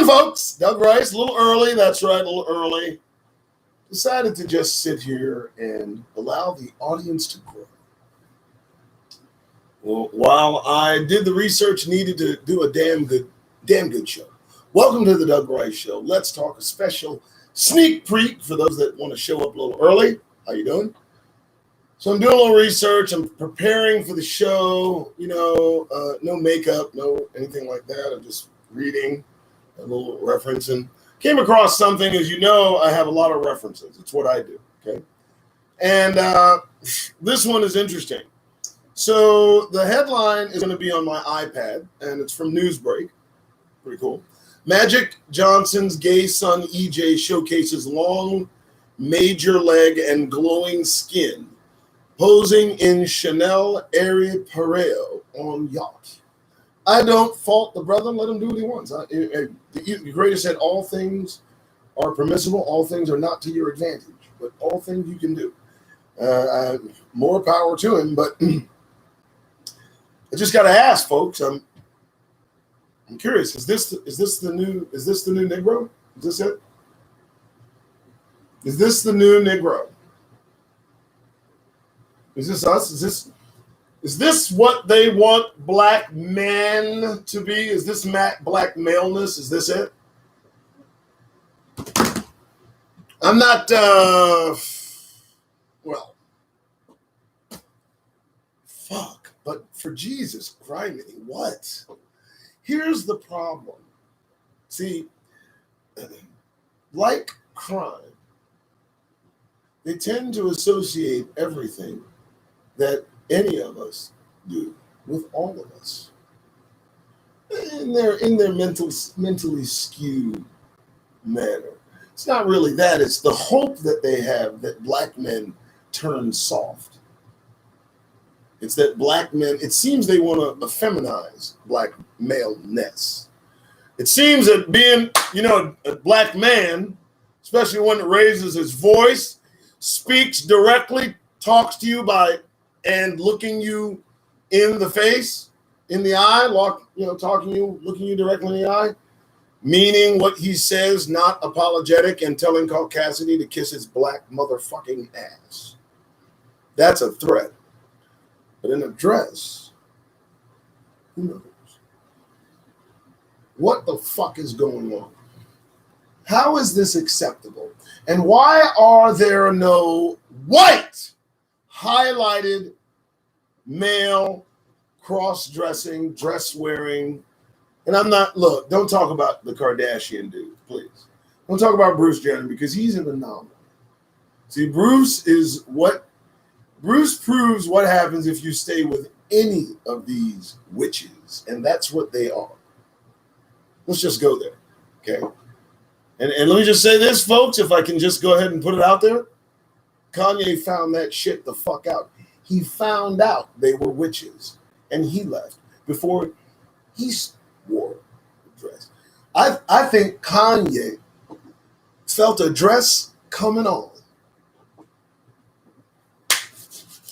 folks. Doug Rice, a little early. That's right, a little early. Decided to just sit here and allow the audience to grow. Well, while I did the research needed to do a damn good show. Welcome to the Doug Rice Show. Let's talk a special sneak peek for those that want to show up a little early. How you doing? So I'm doing a little research. I'm preparing for the show. No makeup, no anything like that. I'm just reading, a little referencing. Came across something, as you know, I have a lot of references. It's what I do, okay? And this one is interesting. So the headline is going to be on my iPad, and it's from Newsbreak. Pretty cool. Magic Johnson's gay son EJ showcases long, major leg and glowing skin, posing in Chanel Aerie Pareo on yacht. I don't fault the brother. Let him do what he wants. The greatest said all things are permissible. All things are not to your advantage, but all things you can do. More power to him. But I just got to ask, folks. I'm curious. Is this the new Negro? Is this it? Is this the new Negro? Is this us? Is this what they want black men to be? Is this black maleness? Is this it? I'm not, fuck. But for Jesus Christ, what? Here's the problem. See, like crime, they tend to associate everything that any of us do with all of us. In their mentally skewed manner. It's not really that. It's the hope that they have that black men turn soft. It's that black men, it seems they want to effeminize black maleness. It seems that being, a black man, especially one that raises his voice, speaks directly, talks to you and looking you in the face, in the eye, looking you directly in the eye, meaning what he says, not apologetic, and telling Carl Cassidy to kiss his black motherfucking ass. That's a threat. But in a dress, who knows? What the fuck is going on? How is this acceptable? And why are there no white highlighted male cross-dressing, dress-wearing, and don't talk about the Kardashian dude, please. Don't talk about Bruce Jenner because he's an anomaly. See, Bruce proves what happens if you stay with any of these witches, and that's what they are. Let's just go there, okay? And let me just say this, folks, if I can just go ahead and put it out there. Kanye found that shit the fuck out. He found out they were witches, and he left before he wore a dress. I think Kanye felt a dress coming on.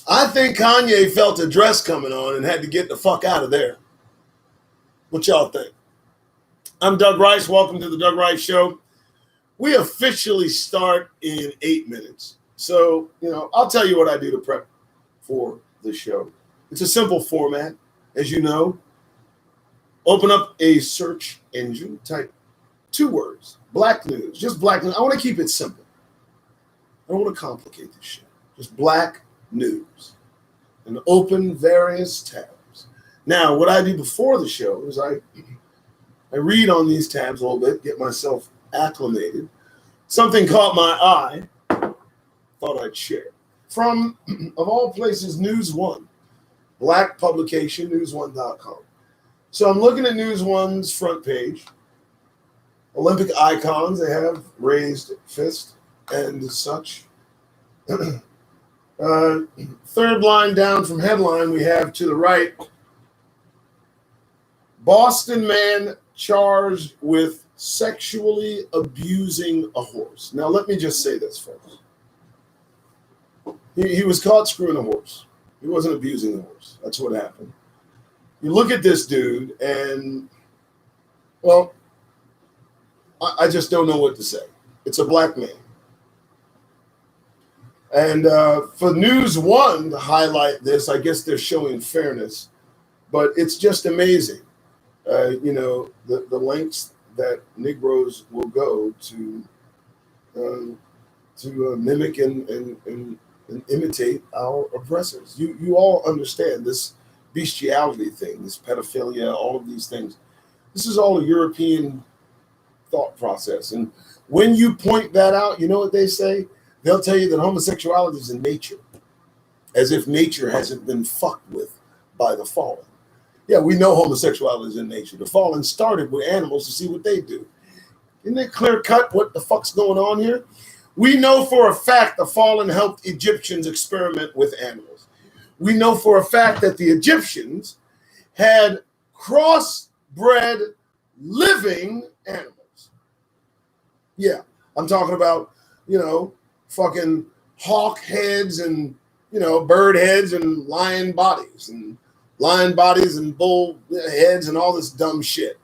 I think Kanye felt a dress coming on and had to get the fuck out of there. What y'all think? I'm Doug Rice. Welcome to the Doug Rice Show. We officially start in 8 minutes. So, I'll tell you what I do to prep for the show. It's a simple format, as you know. Open up a search engine, type 2 words, black news, just black news. I want to keep it simple. I don't want to complicate this shit. Just black news. And open various tabs. Now, what I do before the show is I read on these tabs a little bit, get myself acclimated. Something caught my eye. Thought I'd share. From, of all places, News One, black publication, newsone.com. So I'm looking at News One's front page. Olympic icons, they have raised fist and such. Third line down from headline, we have to the right, Boston man charged with sexually abusing a horse. Now, let me just say this, folks. He was caught screwing a horse. He wasn't abusing the horse. That's what happened. You look at this dude and, well, I just don't know what to say. It's a black man. And for News One to highlight this, I guess they're showing fairness, but it's just amazing, the lengths that Negroes will go to mimic and imitate our oppressors. You all understand this bestiality thing, this pedophilia, all of these things. This is all a European thought process. And when you point that out, you know what they say? They'll tell you that homosexuality is in nature, as if nature hasn't been fucked with by the fallen. Yeah, we know homosexuality is in nature. The fallen started with animals to see what they do. Isn't it clear cut what the fuck's going on here? We know for a fact the fallen helped Egyptians experiment with animals. We know for a fact that the Egyptians had crossbred living animals. Yeah, I'm talking about, fucking hawk heads and, bird heads and lion bodies and bull heads and all this dumb shit.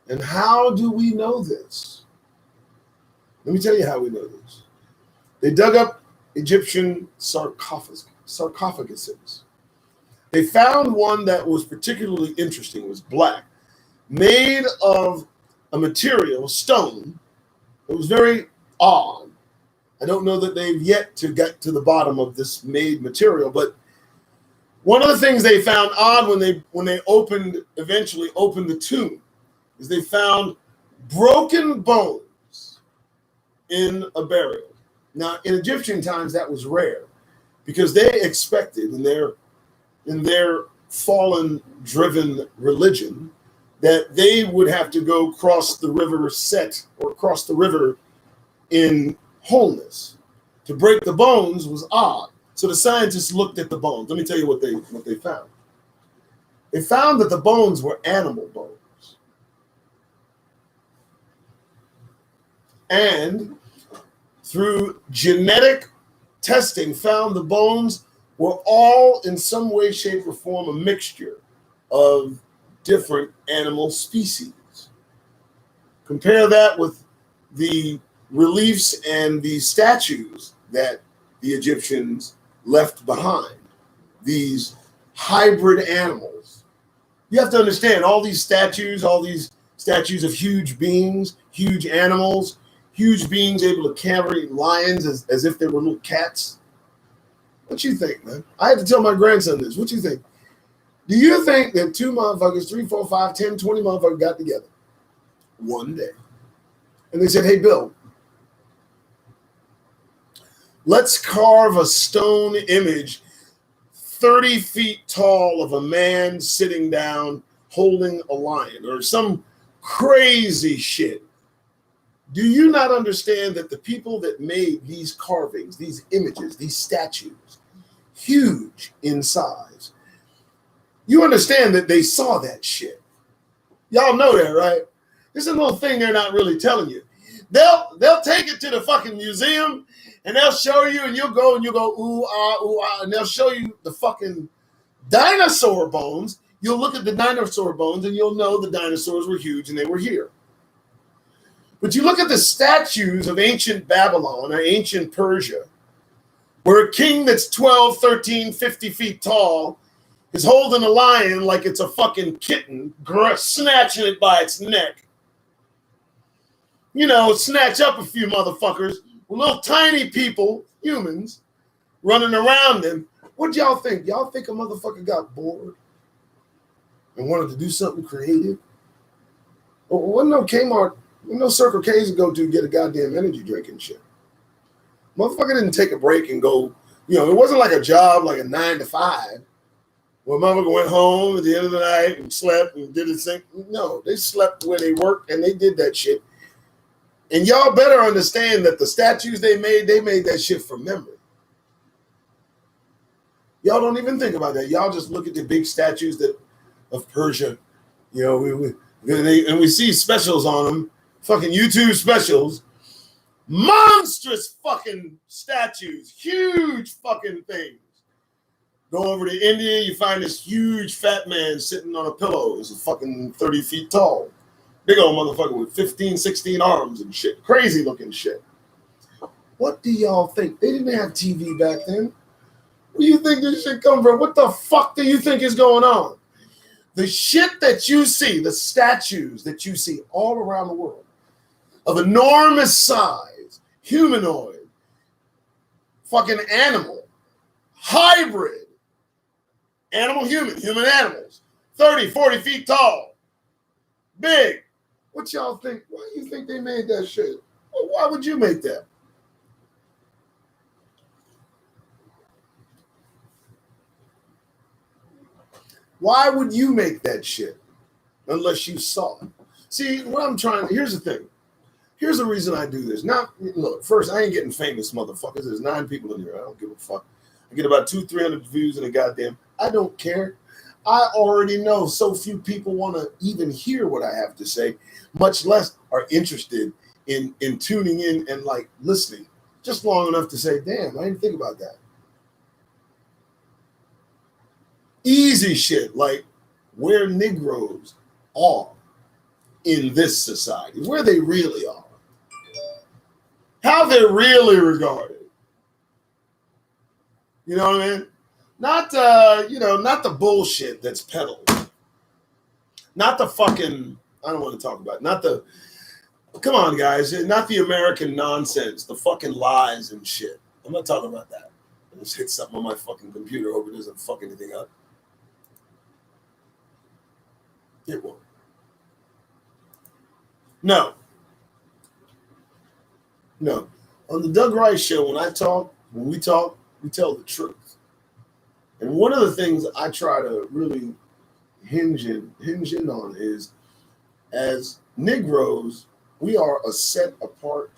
And how do we know this? Let me tell you how we know this. They dug up Egyptian sarcophaguses. They found one that was particularly interesting. It was black, made of a material, stone. It was very odd. I don't know that they've yet to get to the bottom of this made material, but one of the things they found odd when they eventually opened the tomb is they found broken bones in a burial. Now, in Egyptian times, that was rare because they expected in their fallen-driven religion that they would have to go cross the river Set or cross the river in wholeness. To break the bones was odd. So the scientists looked at the bones. Let me tell you what they found. They found that the bones were animal bones. And through genetic testing, found the bones were all in some way, shape, or form a mixture of different animal species. Compare that with the reliefs and the statues that the Egyptians left behind, these hybrid animals. You have to understand all these statues of huge beings, huge animals, huge beings able to carry lions as if they were little cats. What you think, man? I had to tell my grandson this. What you think? Do you think that 2 motherfuckers, 3, 4, 5, 10, 20 motherfuckers got together one day and they said, hey, Bill, let's carve a stone image 30 feet tall of a man sitting down holding a lion or some crazy shit? Do you not understand that the people that made these carvings, these images, these statues, huge in size, you understand that they saw that shit? Y'all know that, right? There's a little thing they're not really telling you. They'll take it to the fucking museum and they'll show you, and you'll go, ooh, ah, and they'll show you the fucking dinosaur bones. You'll look at the dinosaur bones and you'll know the dinosaurs were huge and they were here. But you look at the statues of ancient Babylon or ancient Persia, where a king that's 12, 13, 50 feet tall is holding a lion like it's a fucking kitten, snatching it by its neck. Snatch up a few motherfuckers with little tiny people, humans, running around them. What y'all think? Y'all think a motherfucker got bored and wanted to do something creative? Well, wasn't no Kmart, no Circle K's to go to get a goddamn energy drink and shit. Motherfucker didn't take a break and go, it wasn't like a job, like a 9 to 5, where motherfucker went home at the end of the night and slept and did his thing. No, they slept where they worked and they did that shit. And y'all better understand that the statues they made that shit from memory. Y'all don't even think about that. Y'all just look at the big statues of Persia. We see specials on them, fucking YouTube specials, monstrous fucking statues, huge fucking things. Go over to India, you find this huge fat man sitting on a pillow. He's fucking 30 feet tall. Big old motherfucker with 15, 16 arms and shit. Crazy looking shit. What do y'all think? They didn't have TV back then. Where do you think this shit come from? What the fuck do you think is going on? The shit that you see, the statues that you see all around the world of enormous size, humanoid, fucking animal, hybrid, animal-human, human animals, 30, 40 feet tall, big. What y'all think? Why do you think they made that shit? Well, why would you make that? Why would you make that shit unless you saw it? See, what I'm trying, here's the thing. Here's the reason I do this. Now, look, first, I ain't getting famous, motherfuckers. There's 9 people in here. I don't give a fuck. I get about 200-300 views in a goddamn, I don't care. I already know so few people want to even hear what I have to say, much less are interested in tuning in and like listening just long enough to say, damn, I didn't think about that. Easy shit like where Negroes are in this society, where they really are, how they're really regarded. You know what I mean? Not not the bullshit that's peddled. Not the fucking, I don't want to talk about it. Not the, come on guys, not the American nonsense, the fucking lies and shit. I'm not talking about that. I just hit something on my fucking computer, hope it doesn't fuck anything up. It won't. No. On the Doug Rice Show, when we talk, we tell the truth. And one of the things I try to really hinge in on is, as Negroes, we are a set apart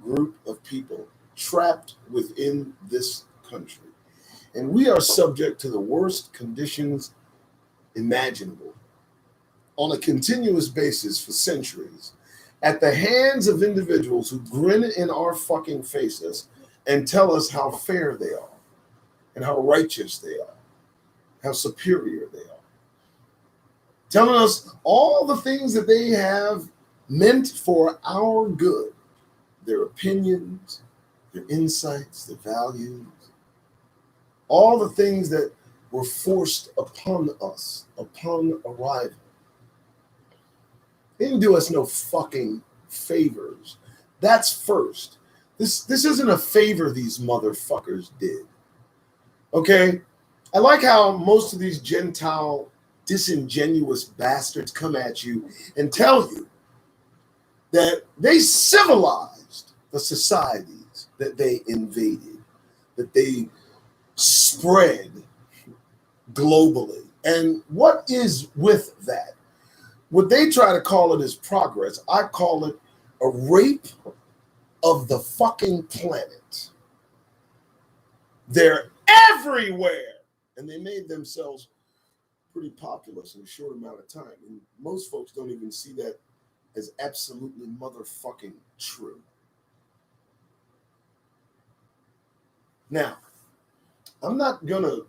group of people trapped within this country. And we are subject to the worst conditions imaginable on a continuous basis for centuries at the hands of individuals who grin in our fucking faces and tell us how fair they are and how righteous they are, how superior they are. Telling us all the things that they have meant for our good, their opinions, their insights, their values, all the things that were forced upon us upon arrival. They didn't do us no fucking favors. That's first. This isn't a favor these motherfuckers did. Okay? I like how most of these Gentile disingenuous bastards come at you and tell you that they civilized the societies that they invaded, that they spread globally. And what is with that? What they try to call it is progress. I call it a rape of the fucking planet. They're everywhere. And they made themselves pretty populous in a short amount of time. And most folks don't even see that as absolutely motherfucking true. Now, I'm not gonna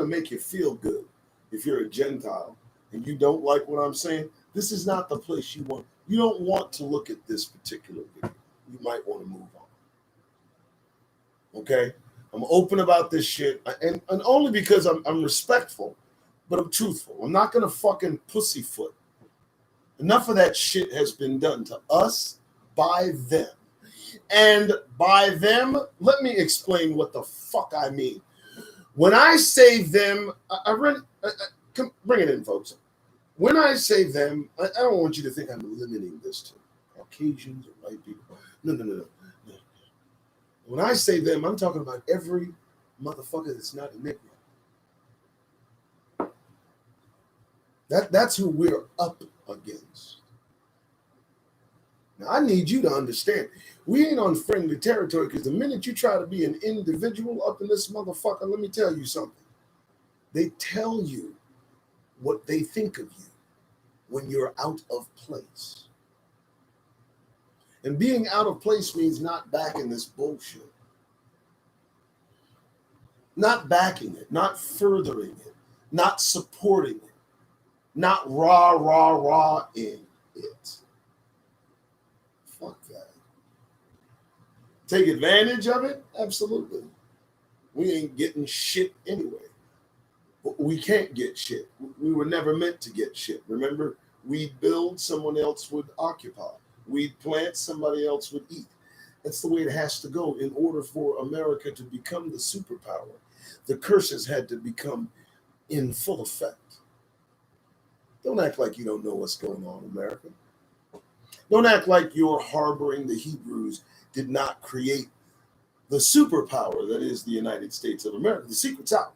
make you feel good if you're a Gentile and you don't like what I'm saying. This is not the place you want. You don't want to look at this particular video. You might want to move on. Okay? I'm open about this shit, and only because I'm respectful, but I'm truthful. I'm not gonna fucking pussyfoot. Enough of that shit has been done to us by them. And by them, let me explain what the fuck I mean. When I say them, bring it in, folks. When I say them, I don't want you to think I'm limiting this to Caucasians or white people. No. When I say them, I'm talking about every motherfucker that's not a Negro. That's who we're up against. Now, I need you to understand, we ain't on friendly territory, because the minute you try to be an individual up in this motherfucker, let me tell you something. They tell you what they think of you when you're out of place. And being out of place means not backing this bullshit. Not backing it, not furthering it, not supporting it, not rah in it. Fuck that. Take advantage of it? Absolutely. We ain't getting shit anyway. We can't get shit. We were never meant to get shit. Remember, we'd build, someone else would occupy. We'd plant, somebody else would eat. That's the way it has to go in order for America to become the superpower. The curses had to become in full effect. Don't act like you don't know what's going on, America. Don't act like you're harboring the Hebrews did not create the superpower that is the United States of America. The secret's out.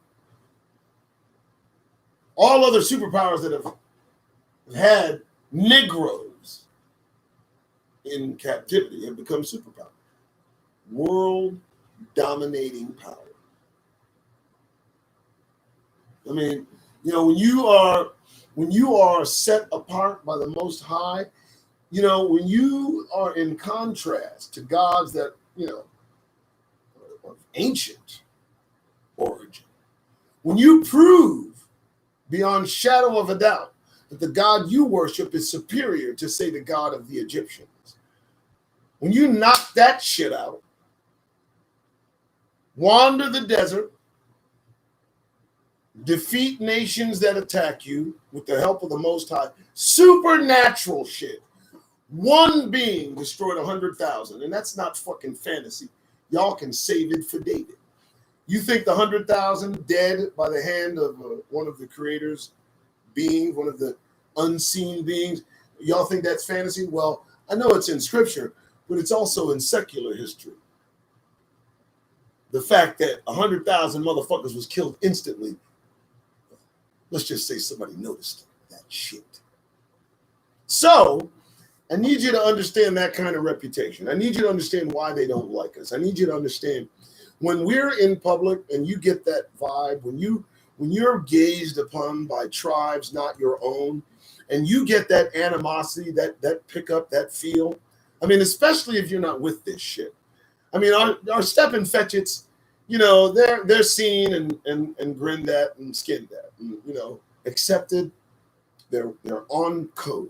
All other superpowers that have had Negroes in captivity have become superpowers. World dominating power. I mean, you know, when you are set apart by the Most High, you know, when you are in contrast to gods that, you know, are of ancient origin, when you prove beyond shadow of a doubt that the God you worship is superior to, say, the God of the Egyptians, when you knock that shit out, wander the desert, defeat nations that attack you with the help of the Most High, supernatural shit. One being destroyed 100,000, and that's not fucking fantasy. Y'all can save it for David. You think the 100,000 dead by the hand of one of the creators' beings, one of the unseen beings, y'all think that's fantasy? Well, I know it's in scripture, but it's also in secular history. The fact that 100,000 motherfuckers was killed instantly, let's just say somebody noticed that shit. So, I need you to understand that kind of reputation. I need you to understand why they don't like us. I need you to understand when we're in public and you get that vibe, when you're gazed upon by tribes not your own, and you get that animosity, that pickup, that feel. I mean, especially if you're not with this shit. I mean, our step and fetchits, you know, they're seen and grinned at and skinned at, and, you know, accepted. They're on code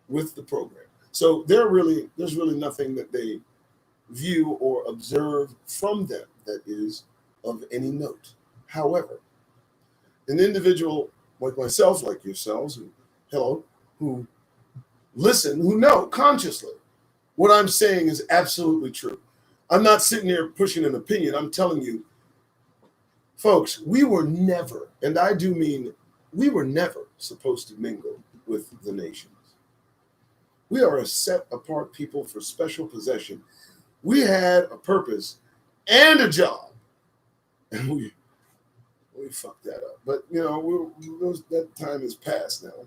with the program. So there's really nothing that they view or observe from them that is of any note. However, an individual like myself, like yourselves, who listen, who know consciously what I'm saying is absolutely true. I'm not sitting here pushing an opinion. I'm telling you, folks, we were never, and I do mean we were never supposed to mingle with the nations. We are a set apart people for special possession. We had a purpose and a job, and we fucked that up. But you know, that time is past now.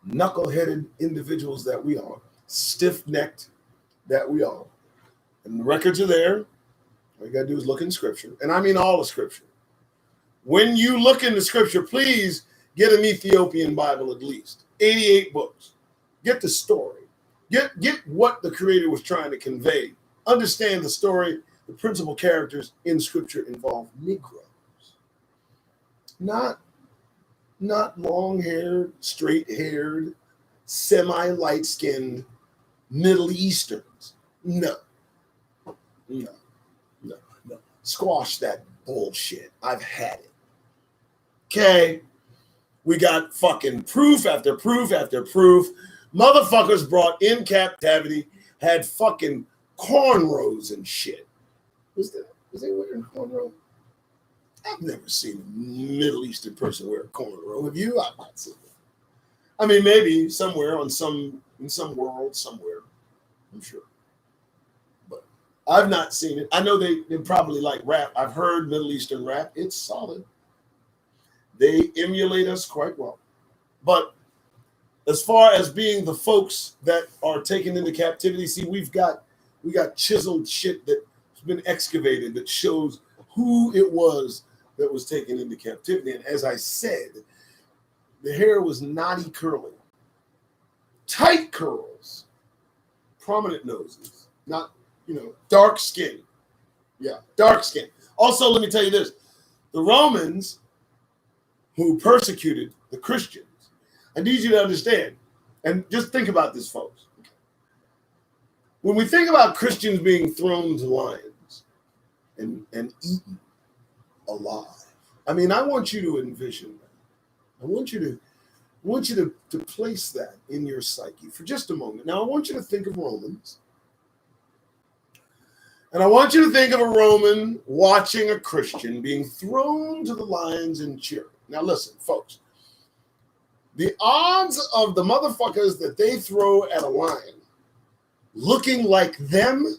Knuckleheaded individuals that we are, stiff-necked that we are, and the records are there. All you gotta do is look in Scripture, and I mean all of Scripture. When you look in the Scripture, please get an Ethiopian Bible at least. 88 books. Get the story. Get what the Creator was trying to convey. Understand the story. The principal characters in Scripture involve Negroes. Not long-haired, straight-haired, semi-light-skinned Middle Easterns. No. Squash that bullshit. I've had it. Okay? We got fucking proof after proof after proof. Motherfuckers brought in captivity had fucking cornrows and shit. Was they wearing cornrows? I've never seen a Middle Eastern person wear a cornrow. Have you? I've not seen it. I mean, maybe somewhere in some world somewhere, I'm sure. But I've not seen it. I know they probably like rap. I've heard Middle Eastern rap. It's solid. They emulate us quite well. But as far as being the folks that are taken into captivity, see, we got chiseled shit that's been excavated that shows who it was that was taken into captivity. And as I said, the hair was knotty curly, tight curls, prominent noses, not, dark skin. Yeah, dark skin. Also, let me tell you this. The Romans who persecuted the Christians. I need you to understand, and just think about this, folks. When we think about Christians being thrown to lions and eaten alive, I mean, I want you to envision that. I want you to place that in your psyche for just a moment. Now, I want you to think of Romans. And I want you to think of a Roman watching a Christian being thrown to the lions and cheering. Now, listen, folks. The odds of the motherfuckers that they throw at a lion looking like them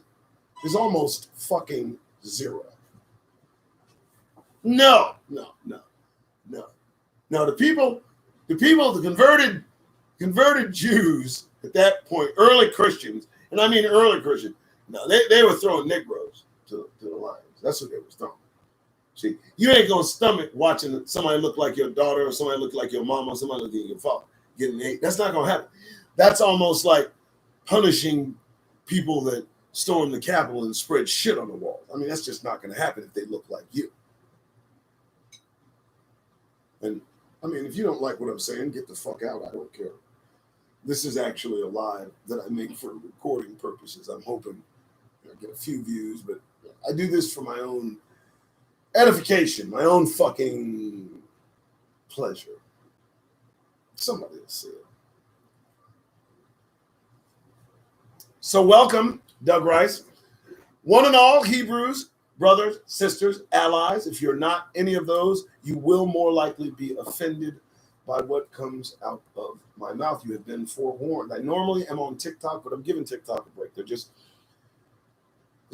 is almost fucking zero. No. The converted Jews at that point, early Christians, and I mean early Christians, no, they were throwing Negroes to the lions. That's what they were throwing. See, you ain't gonna stomach watching somebody look like your daughter or somebody look like your mama or somebody look like your father getting hate. That's not gonna happen. That's almost like punishing people that stormed the Capitol and spread shit on the walls. I mean, that's just not gonna happen if they look like you. And I mean, if you don't like what I'm saying, get the fuck out. I don't care. This is actually a live that I make for recording purposes. I'm hoping I get a few views, but I do this for my own edification, my own fucking pleasure. Somebody will see it. So welcome, Doug Rice. One and all Hebrews, brothers, sisters, allies. If you're not any of those, you will more likely be offended by what comes out of my mouth. You have been forewarned. I normally am on TikTok, but I'm giving TikTok a break. There's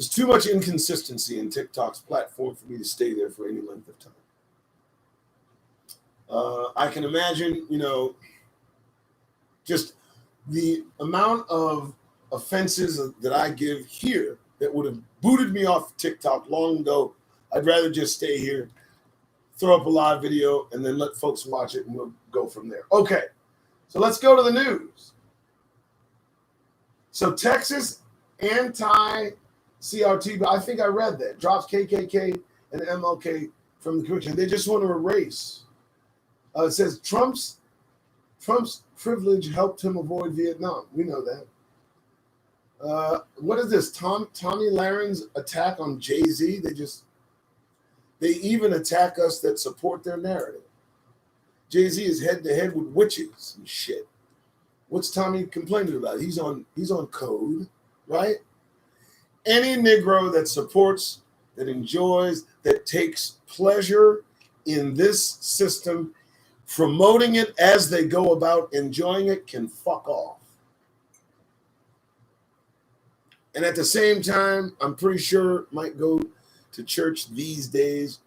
too much inconsistency in TikTok's platform for me to stay there for any length of time. I can imagine, just the amount of offenses that I give here that would have booted me off TikTok long ago. I'd rather just stay here, throw up a live video, and then let folks watch it, and we'll go from there. Okay, so let's go to the news. So Texas anti-CRT, but I think I read that, drops KKK and MLK from the curriculum. They just want to erase. It says Trump's privilege helped him avoid Vietnam. We know that. What is this? Tomi Lahren's attack on Jay-Z? They even attack us that support their narrative. Jay-Z is head-to-head with witches and shit. What's Tommy complaining about? He's on code, right? Any Negro that supports, that enjoys, that takes pleasure in this system, promoting it as they go about enjoying it, can fuck off. And at the same time, I'm pretty sure might go to church these days,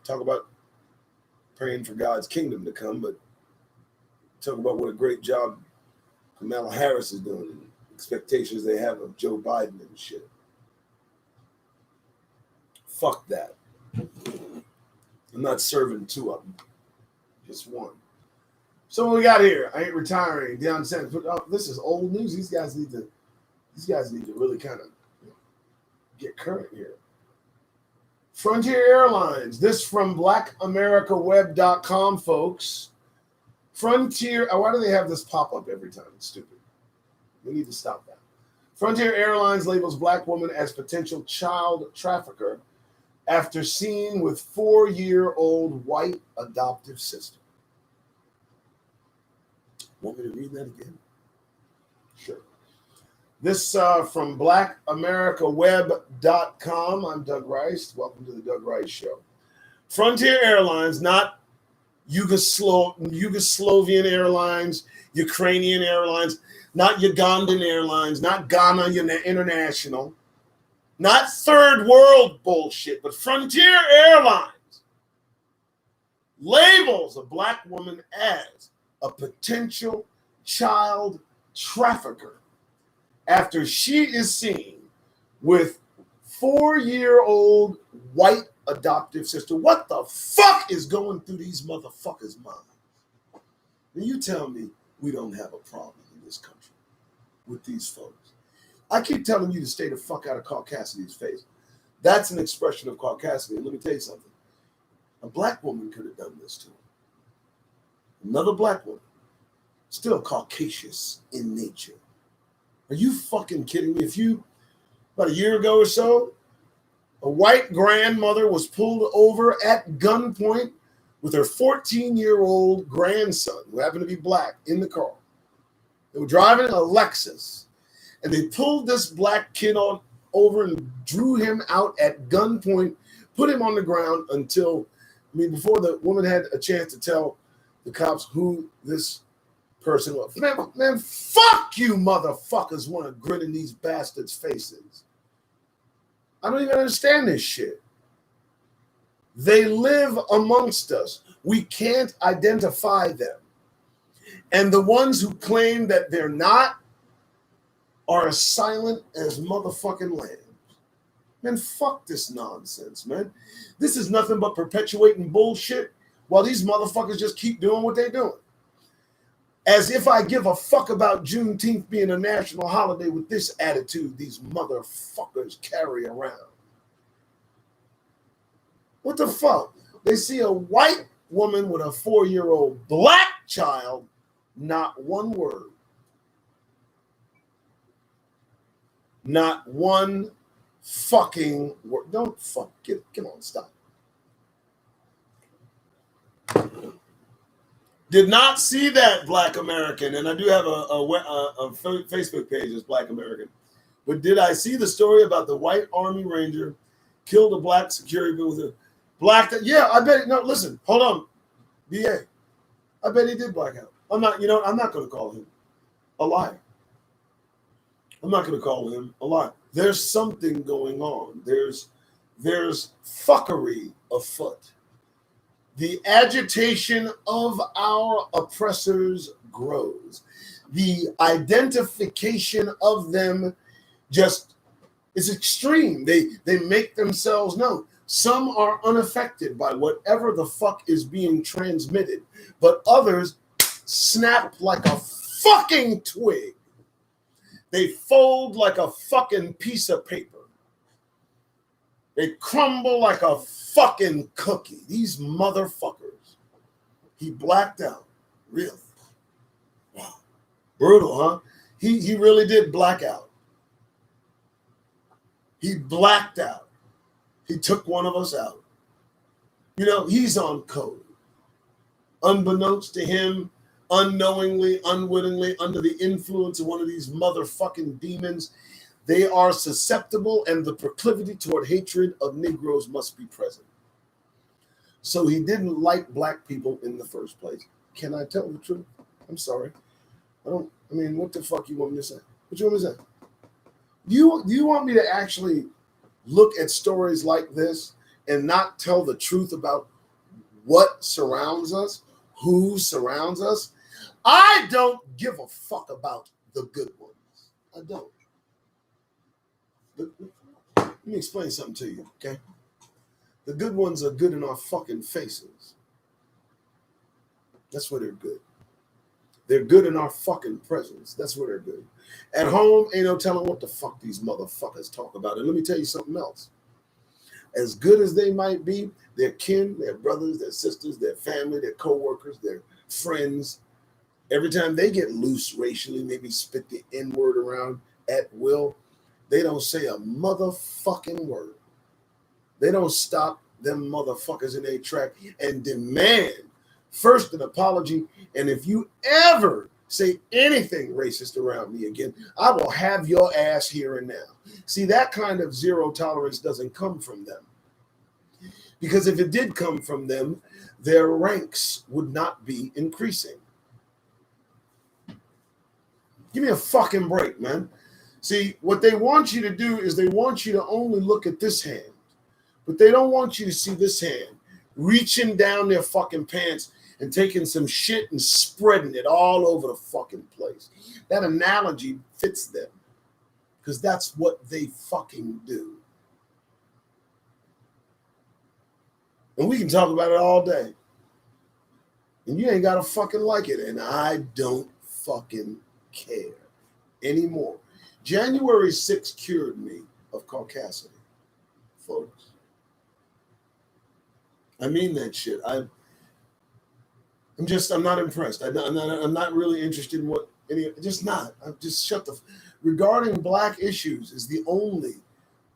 talk about praying for God's kingdom to come, but talk about what a great job Kamala Harris is doing and expectations they have of Joe Biden and shit. Fuck that. I'm not serving two of them, just one. So what we got here? I ain't retiring. Deion Sanders. Oh, this is old news. These guys need to really kind of get current here. Frontier Airlines. This from blackamericaweb.com, folks. Frontier. Why do they have this pop up every time? It's stupid. We need to stop that. Frontier Airlines labels Black woman as potential child trafficker after seen with 4-year-old white adoptive sister. Want me to read that again? Sure. This from blackamericaweb.com. I'm Doug Rice. Welcome to the Doug Rice Show. Frontier Airlines, not Yugoslavian Airlines, Ukrainian Airlines, not Ugandan Airlines, not Ghana International, not third world bullshit, but Frontier Airlines labels a Black woman as a potential child trafficker after she is seen with 4-year-old white adoptive sister. What the fuck is going through these motherfuckers' minds? And you tell me we don't have a problem in this country with these folks. I keep telling you to stay the fuck out of Caucasity's face. That's an expression of Caucasity. And let me tell you something. A Black woman could have done this to him. Another black woman, still Caucasus in nature. Are you fucking kidding me? About a year ago or so, a white grandmother was pulled over at gunpoint with her 14-year-old grandson, who happened to be black, in the car. They were driving a Lexus, and they pulled this black kid over and drew him out at gunpoint, put him on the ground before the woman had a chance to tell the cops who this person was. Man, fuck you motherfuckers want to grin in these bastards' faces. I don't even understand this shit. They live amongst us. We can't identify them. And the ones who claim that they're not are as silent as motherfucking lambs. Man, fuck this nonsense, man. This is nothing but perpetuating bullshit while these motherfuckers just keep doing what they're doing. As if I give a fuck about Juneteenth being a national holiday with this attitude these motherfuckers carry around. What the fuck? They see a white woman with a 4-year-old black child, not one word. Not one fucking word. Don't fuck it. Come on, stop. Did not see that, Black American, and I do have a Facebook page as Black American. But did I see the story about the white Army Ranger killed a black security with a black? Yeah, I bet. No, listen, hold on, BA. I bet he did black out. I'm not going to call him a liar. I'm not going to call him a liar. There's something going on. There's fuckery afoot. The agitation of our oppressors grows. The identification of them just is extreme. They make themselves known. Some are unaffected by whatever the fuck is being transmitted, but others snap like a fucking twig. They fold like a fucking piece of paper. They crumble like a fucking cookie. These motherfuckers. He blacked out. Really? Wow. Brutal, huh? He really did black out. He blacked out. He took one of us out. He's on code. Unbeknownst to him, unknowingly, unwittingly, under the influence of one of these motherfucking demons, they are susceptible, and the proclivity toward hatred of Negroes must be present. So he didn't like black people in the first place. Can I tell the truth? I'm sorry. What the fuck you want me to say? What you want me to say? Do you want me to actually look at stories like this and not tell the truth about what surrounds us, who surrounds us? I don't give a fuck about the good ones. I don't. Let me explain something to you, okay? The good ones are good in our fucking faces. That's where they're good. They're good in our fucking presence. That's where they're good. At home, ain't no telling what the fuck these motherfuckers talk about. And let me tell you something else. As good as they might be, their kin, their brothers, their sisters, their family, their co-workers, their friends, every time they get loose racially, maybe spit the N-word around at will, they don't say a motherfucking word. They don't stop them motherfuckers in their track and demand first an apology. And if you ever say anything racist around me again, I will have your ass here and now. See, that kind of zero tolerance doesn't come from them. Because if it did come from them, their ranks would not be increasing. Give me a fucking break, man. See, what they want you to do is they want you to only look at this hand, but they don't want you to see this hand reaching down their fucking pants and taking some shit and spreading it all over the fucking place. That analogy fits them because that's what they fucking do. And we can talk about it all day. And you ain't got to fucking like it. And I don't fucking care anymore. January 6th cured me of caucasity, folks. I mean that shit. I'm not impressed. I'm not really interested in what just not. I'm just shut the. Regarding black issues is the only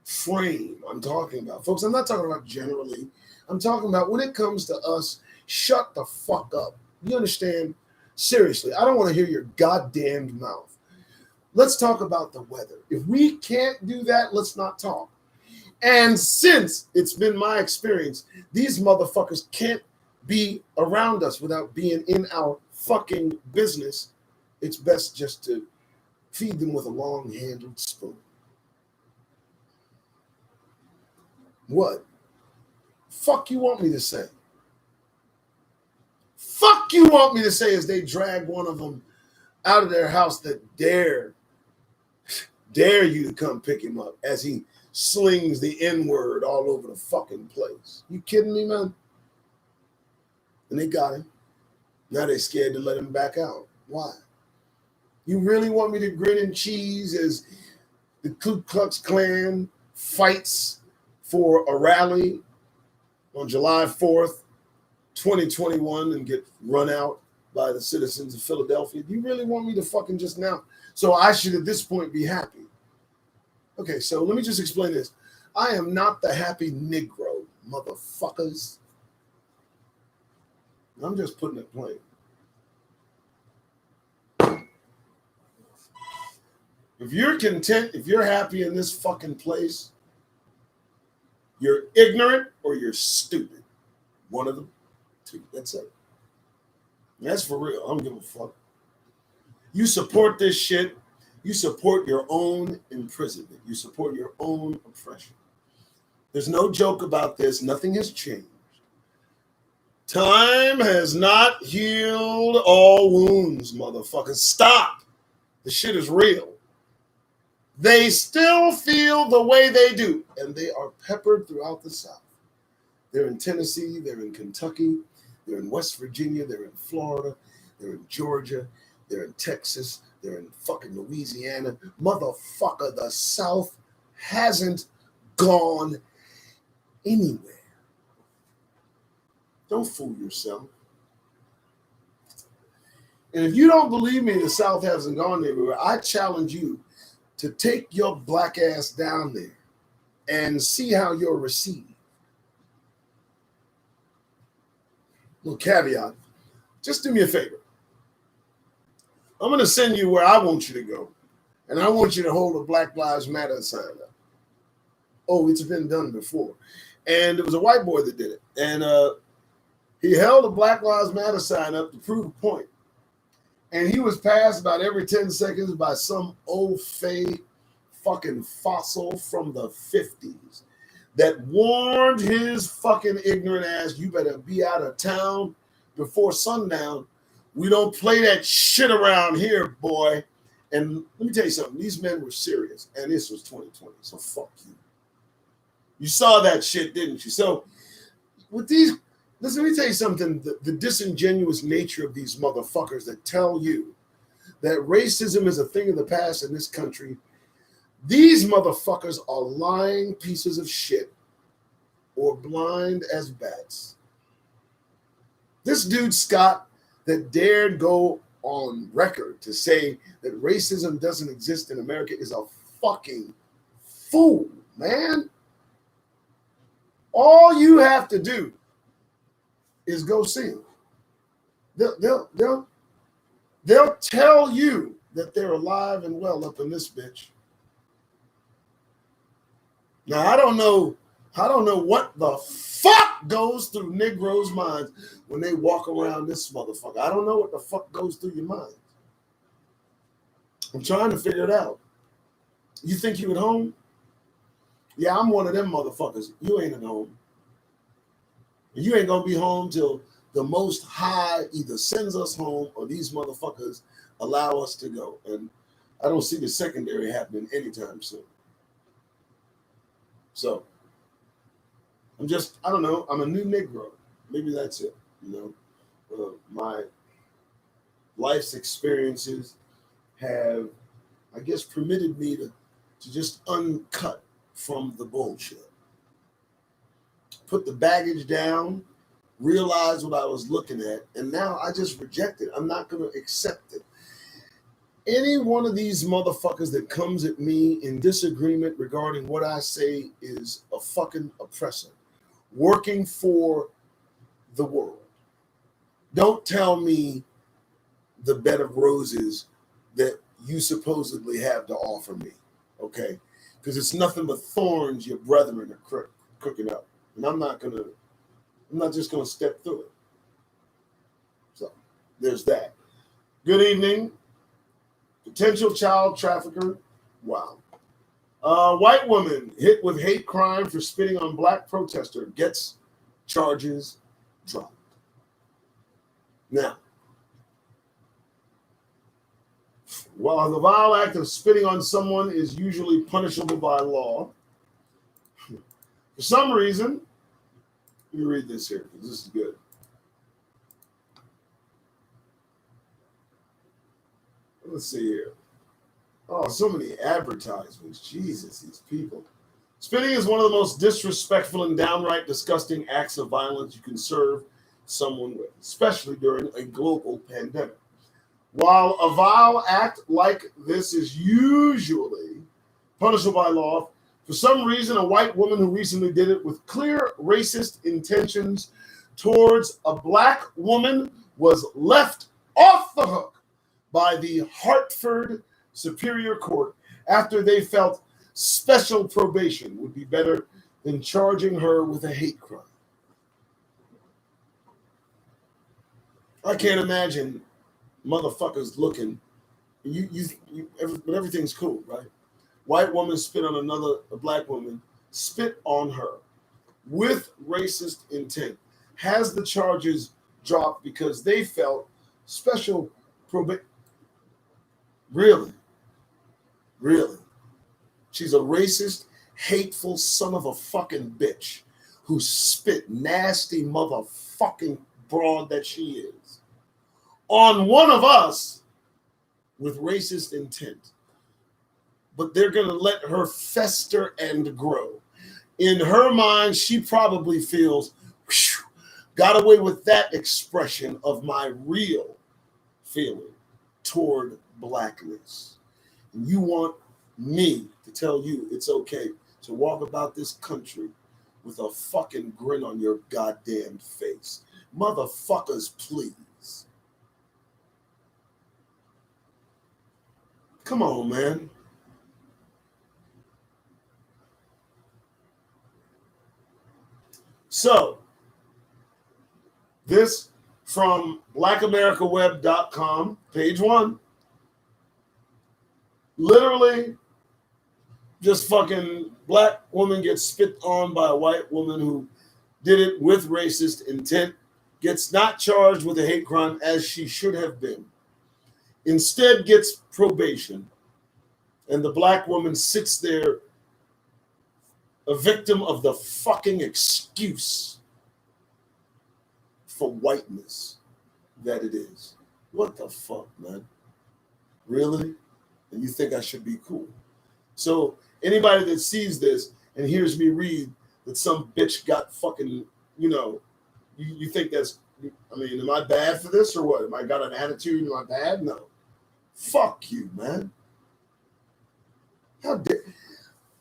frame I'm talking about, folks. I'm not talking about generally. I'm talking about when it comes to us. Shut the fuck up. You understand? Seriously, I don't want to hear your goddamn mouth. Let's talk about the weather. If we can't do that, let's not talk. And since it's been my experience, these motherfuckers can't be around us without being in our fucking business. It's best just to feed them with a long-handled spoon. What? Fuck you want me to say? Fuck you want me to say as they drag one of them out of their house that dare you to come pick him up as he slings the N-word all over the fucking place. You kidding me, man? And they got him. Now they're scared to let him back out. Why? You really want me to grin and cheese as the Ku Klux Klan fights for a rally on July 4th, 2021 and get run out by the citizens of Philadelphia? Do you really want me to fucking just now? So I should at this point be happy. Okay, so let me just explain this. I am not the happy Negro, motherfuckers. I'm just putting it plain. If you're content, if you're happy in this fucking place, you're ignorant or you're stupid. One of them, two. That's it. That's for real. I don't give a fuck. You support this shit. You support your own imprisonment. You support your own oppression. There's no joke about this. Nothing has changed. Time has not healed all wounds, motherfuckers. Stop. The shit is real. They still feel the way they do, and they are peppered throughout the South. They're in Tennessee, they're in Kentucky, they're in West Virginia, they're in Florida, they're in Georgia, they're in Texas, they're in fucking Louisiana. Motherfucker, the South hasn't gone anywhere. Don't fool yourself. And if you don't believe me, the South hasn't gone anywhere, I challenge you to take your black ass down there and see how you're received. Little caveat, just do me a favor. I'm going to send you where I want you to go, and I want you to hold a Black Lives Matter sign up. Oh, it's been done before. And it was a white boy that did it. And he held a Black Lives Matter sign up to prove a point. And he was passed about every 10 seconds by some old fake fucking fossil from the 50s that warned his fucking ignorant ass, you better be out of town before sundown. We don't play that shit around here, boy. And let me tell you something. These men were serious. And this was 2020. So fuck you. You saw that shit, didn't you? So with these, listen, let me tell you something. The disingenuous nature of these motherfuckers that tell you that racism is a thing of the past in this country. These motherfuckers are lying pieces of shit or blind as bats. This dude, Scott, that dared go on record to say that racism doesn't exist in America is a fucking fool, man. All you have to do is go see them. They'll tell you that they're alive and well up in this bitch. Now I don't know what the fuck goes through Negroes' minds when they walk around this motherfucker. I don't know what the fuck goes through your mind. I'm trying to figure it out. You think you at home? Yeah, I'm one of them motherfuckers. You ain't at home. You ain't gonna be home till the Most High either sends us home or these motherfuckers allow us to go. And I don't see the secondary happening anytime soon. So I don't know. I'm a new Negro. Maybe that's it. You know, my life's experiences have, I guess, permitted me to just uncut from the bullshit. Put the baggage down realized what I was looking at, and now I just reject it. I'm not going to accept it. Any one of these motherfuckers that comes at me in disagreement regarding what I say is a fucking oppressor working for the world. Don't tell me the bed of roses that you supposedly have to offer me, okay? Because it's nothing but thorns your brethren are cooking up. And I'm not just gonna step through it. So there's that. Good evening. Potential child trafficker. Wow. White woman hit with hate crime for spitting on black protester gets charges dropped. Now, while the vile act of spitting on someone is usually punishable by law, for some reason, let me read this here because this is good. Let's see here. Oh, so many advertisements. Jesus, these people. Spitting is one of the most disrespectful and downright disgusting acts of violence you can serve someone with, especially during a global pandemic. While a vile act like this is usually punishable by law, for some reason, a white woman who recently did it with clear racist intentions towards a black woman was left off the hook by the Hartford Superior Court after they felt special probation would be better than charging her with a hate crime. I can't imagine motherfuckers looking. But everything's cool, right? White woman spit on a black woman, spit on her with racist intent. Has the charges dropped because they felt special probation? Really? Really? She's a racist, hateful son of a fucking bitch who spit nasty motherfucking broad that she is on one of us with racist intent. But they're going to let her fester and grow. In her mind, she probably feels, got away with that expression of my real feeling toward blackness. And you want me to tell you it's okay to walk about this country with a fucking grin on your goddamn face. Motherfuckers, please. Come on, man. So, this from blackamericaweb.com, page 1. Literally, just fucking black woman gets spit on by a white woman who did it with racist intent, gets not charged with a hate crime as she should have been. Instead gets probation. And the black woman sits there a victim of the fucking excuse for whiteness that it is. What the fuck, man? Really? And you think I should be cool? So anybody that sees this and hears me read that some bitch got fucking, you think that's, I mean, am I bad for this or what? Am I got an attitude? Am I bad? No. Fuck you, man. How dare?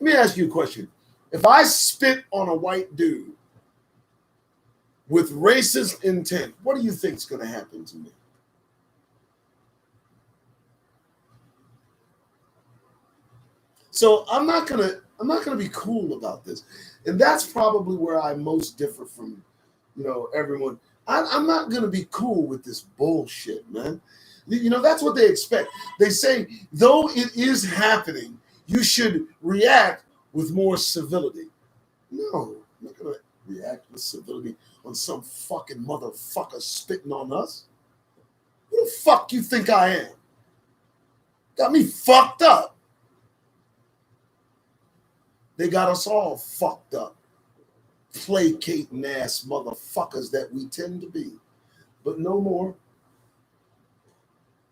Let me ask you a question. If I spit on a white dude with racist intent, what do you think is going to happen to me? So I'm not gonna be cool about this, and that's probably where I most differ from, everyone. I'm not gonna be cool with this bullshit, man. That's what they expect. They say, though it is happening, you should react with more civility. No, I'm not gonna react with civility on some fucking motherfucker spitting on us. Who the fuck you think I am? Got me fucked up. They got us all fucked up. Placating ass motherfuckers that we tend to be. But no more.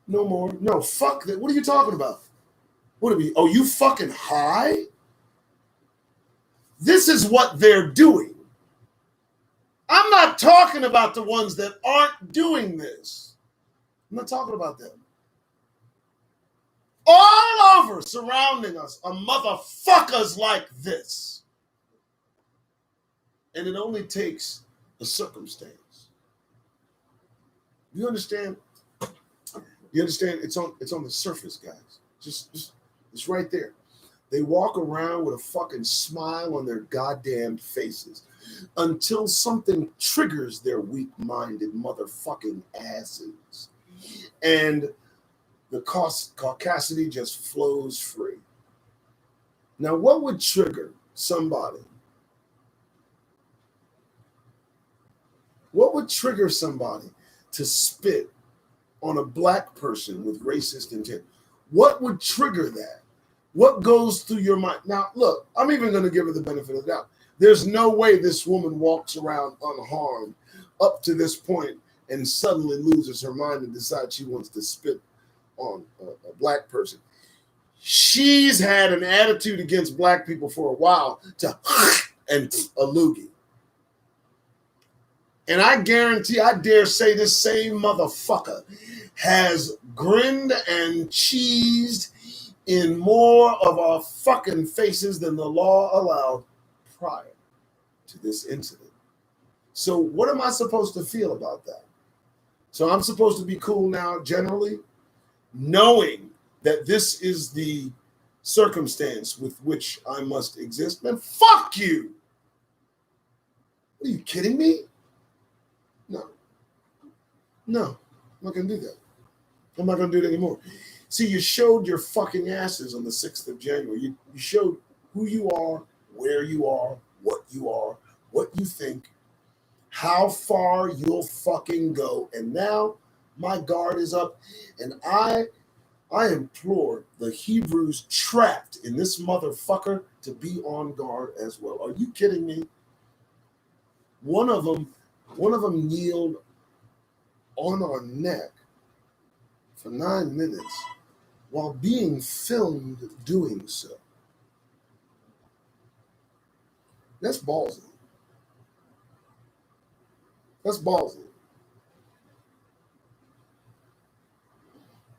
No more. No, fuck that. What are you talking about? What are we? Oh, you fucking high? This is what they're doing. I'm not talking about the ones that aren't doing this. I'm not talking about them. All over surrounding us are motherfuckers like this. And it only takes a circumstance. You understand? You understand? It's on the surface, guys. Just it's right there. They walk around with a fucking smile on their goddamn faces until something triggers their weak-minded motherfucking asses. And the caucasity just flows free. Now, what would trigger somebody? What would trigger somebody to spit on a black person with racist intent? What would trigger that? What goes through your mind? Now, look, I'm even going to give her the benefit of the doubt. There's no way this woman walks around unharmed up to this point and suddenly loses her mind and decides she wants to spit on a black person. She's had an attitude against black people for a while to and a loogie. And I guarantee, I dare say this same motherfucker has grinned and cheesed in more of our fucking faces than the law allowed prior to this incident. So what am I supposed to feel about that? So I'm supposed to be cool now generally, knowing that this is the circumstance with which I must exist. Man, fuck you. Are you kidding me? No, I'm not going to do that. I'm not going to do it anymore. See, you showed your fucking asses on the 6th of January. You showed who you are, where you are, what you think, how far you'll fucking go. And now my guard is up, and I implore the Hebrews trapped in this motherfucker to be on guard as well. Are you kidding me? One of them kneeled on our neck for 9 minutes while being filmed doing so. That's ballsy. That's ballsy.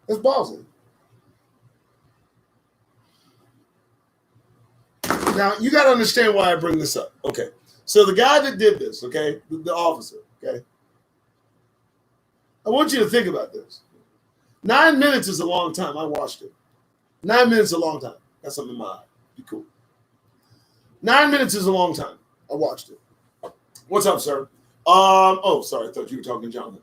That's ballsy. Now, you got to understand why I bring this up. Okay. So the guy that did this, okay, the officer, okay, I want you to think about this. 9 minutes is a long time. I watched it. 9 minutes is a long time. Got something in my eye. Be cool. 9 minutes is a long time. I watched it. What's up, sir? Oh, sorry. I thought you were talking to Jonathan.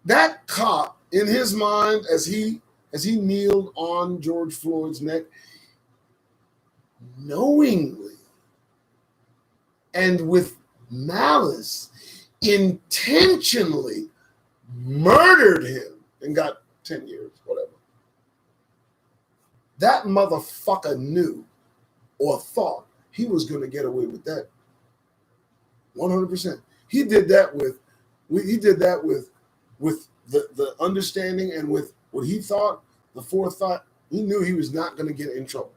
That cop, in his mind, as he kneeled on George Floyd's neck, knowingly and with malice, intentionally murdered him and got 10 years, whatever. That motherfucker knew or thought he was going to get away with that. 100%. He did that with the understanding and with what he thought, the forethought. He knew he was not going to get in trouble.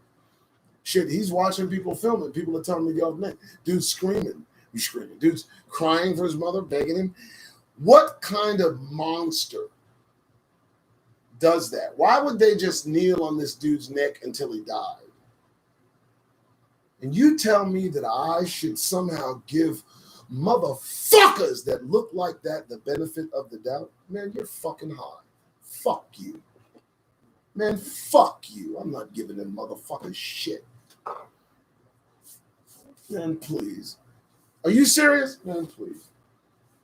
Shit, he's watching people film it. People are telling him to get off the net. Dude's screaming. He's screaming. Dude's crying for his mother, begging him. What kind of monster does that? Why would they just kneel on this dude's neck until he died? And you tell me that I should somehow give motherfuckers that look like that the benefit of the doubt? Man, you're fucking high. Fuck you. Man, fuck you. I'm not giving them motherfuckers shit. Man, please. Are you serious? Man, please.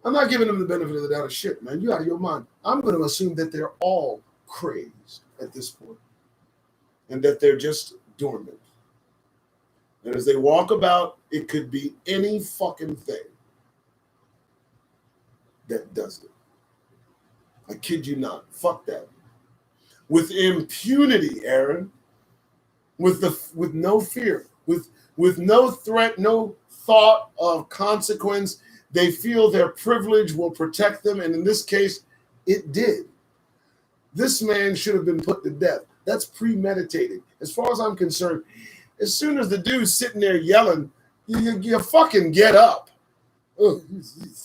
I'm not giving them the benefit of the doubt of shit, man. You out of your mind. I'm going to assume that they're all crazed at this point and that they're just dormant. And as they walk about, it could be any fucking thing that does it. I kid you not. Fuck that. With impunity, Aaron. With no fear. With no threat, no thought of consequence. They feel their privilege will protect them. And in this case, it did. This man should have been put to death. That's premeditated. As far as I'm concerned, As soon as the dude's sitting there yelling, you fucking get up. Ugh,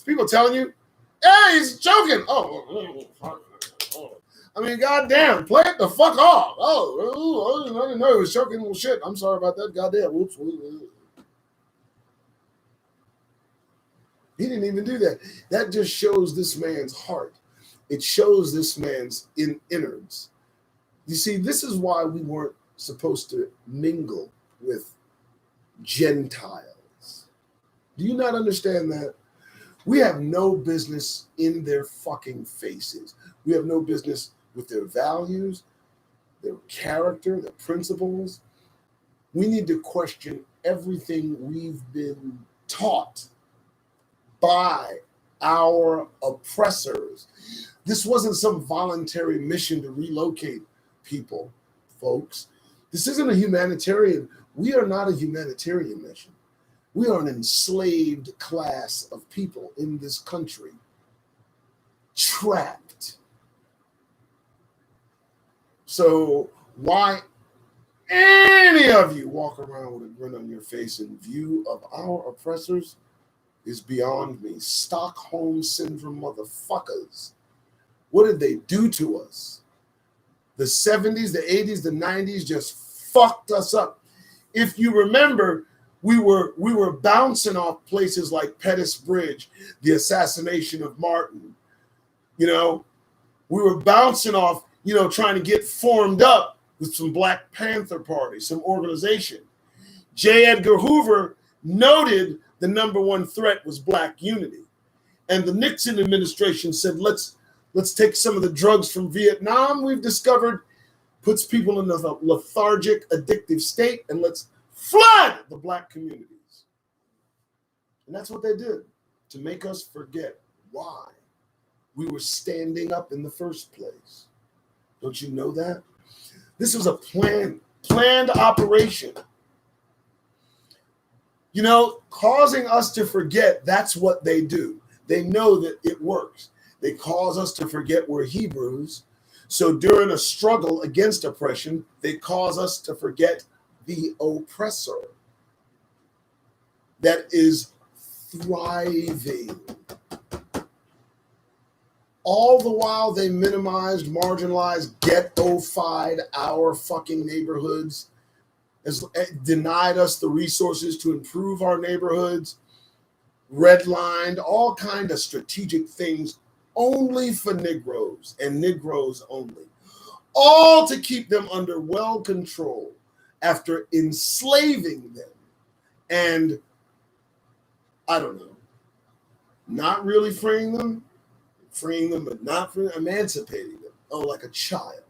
people telling you, hey, he's joking. Oh. I mean, goddamn, play it the fuck off. Oh, I didn't know he was choking. Well, shit, I'm sorry about that. Goddamn, whoops. He didn't even do that. That just shows this man's heart. It shows this man's innards. You see, this is why we weren't supposed to mingle with Gentiles. Do you not understand that? We have no business in their fucking faces. We have no business with their values, their character, their principles. We need to question everything we've been taught by our oppressors. This wasn't some voluntary mission to relocate people, folks. This isn't a humanitarian. We are not a humanitarian mission. We are an enslaved class of people in this country, trapped. So why any of you walk around with a grin on your face in view of our oppressors is beyond me. Stockholm Syndrome motherfuckers. What did they do to us? The 70s, the 80s, the 90s just fucked us up. If you remember, we were bouncing off places like Pettus Bridge, the assassination of Martin. You know, we were bouncing off, trying to get formed up with some Black Panther Party, some organization. J. Edgar Hoover noted the number one threat was Black unity. And the Nixon administration said, let's take some of the drugs from Vietnam we've discovered, puts people in a lethargic, addictive state, and let's flood the Black communities. And that's what they did, to make us forget why we were standing up in the first place. Don't you know that? This was a planned operation. Causing us to forget, that's what they do. They know that it works. They cause us to forget we're Hebrews. So during a struggle against oppression, they cause us to forget the oppressor that is thriving. All the while they minimized, marginalized, ghettofied our fucking neighborhoods, denied us the resources to improve our neighborhoods, redlined all kind of strategic things only for Negroes and Negroes only, all to keep them under well control after enslaving them and, I don't know, not really freeing them but not emancipating them. Oh, like a child.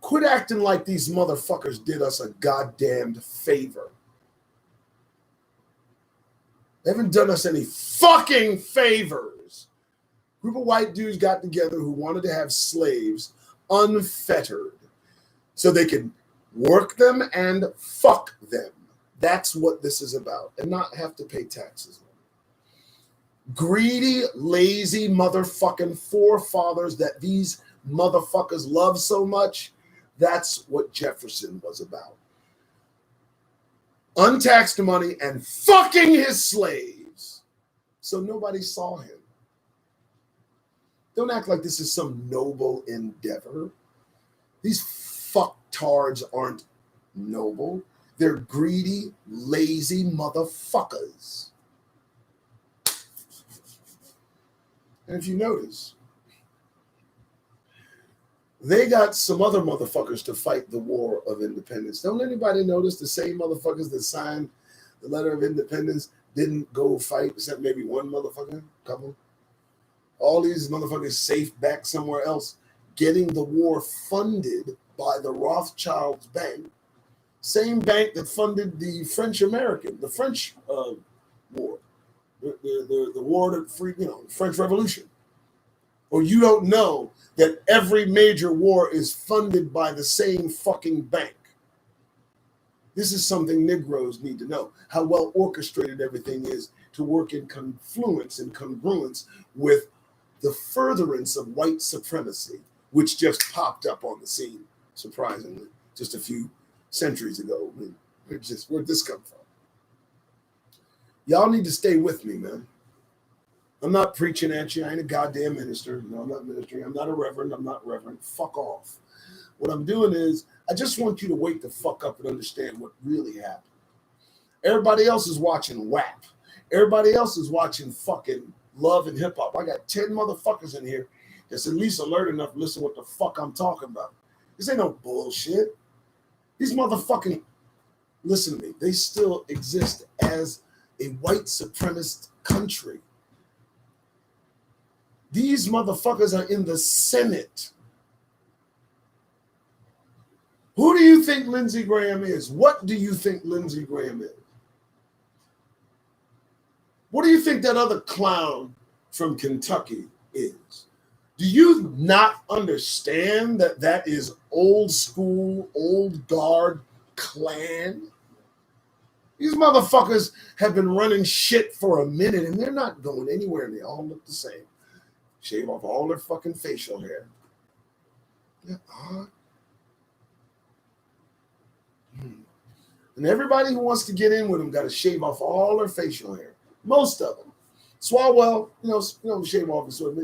Quit acting like these motherfuckers did us a goddamned favor. They haven't done us any fucking favors. A group of white dudes got together who wanted to have slaves unfettered so they could work them and fuck them. That's what this is about, and not have to pay taxes. Greedy, lazy motherfucking forefathers that these motherfuckers love so much. That's what Jefferson was about. Untaxed money and fucking his slaves. So nobody saw him. Don't act like this is some noble endeavor. These fucktards aren't noble. They're greedy, lazy motherfuckers. And if you notice, they got some other motherfuckers to fight the War of Independence. Don't anybody notice the same motherfuckers that signed the letter of independence didn't go fight, except maybe one motherfucker, couple? All these motherfuckers safe back somewhere else, getting the war funded by the Rothschilds Bank, same bank that funded the French war, the war to free, French Revolution. Or you don't know that every major war is funded by the same fucking bank. This is something Negroes need to know, how well orchestrated everything is to work in confluence and congruence with the furtherance of white supremacy, which just popped up on the scene, surprisingly. just a few centuries ago. I mean, where'd this come from? Y'all need to stay with me, man. I'm not preaching at you. I ain't a goddamn minister. No, I'm not ministering. I'm not a reverend. I'm not reverend. Fuck off. What I'm doing is I just want you to wake the fuck up and understand what really happened. Everybody else is watching WAP. Everybody else is watching fucking Love and Hip Hop. I got 10 motherfuckers in here that's at least alert enough to listen to what the fuck I'm talking about. This ain't no bullshit. These motherfucking, listen to me, they still exist as a white supremacist country. These motherfuckers are in the Senate. Who do you think Lindsey Graham is? What do you think Lindsey Graham is? What do you think that other clown from Kentucky is? Do you not understand that that is old school, old guard Klan? These motherfuckers have been running shit for a minute and they're not going anywhere and they all look the same. Shave off all their fucking facial hair. Yeah, And everybody who wants to get in with them got to shave off all their facial hair. Most of them. Swalwell, shave off his sort of,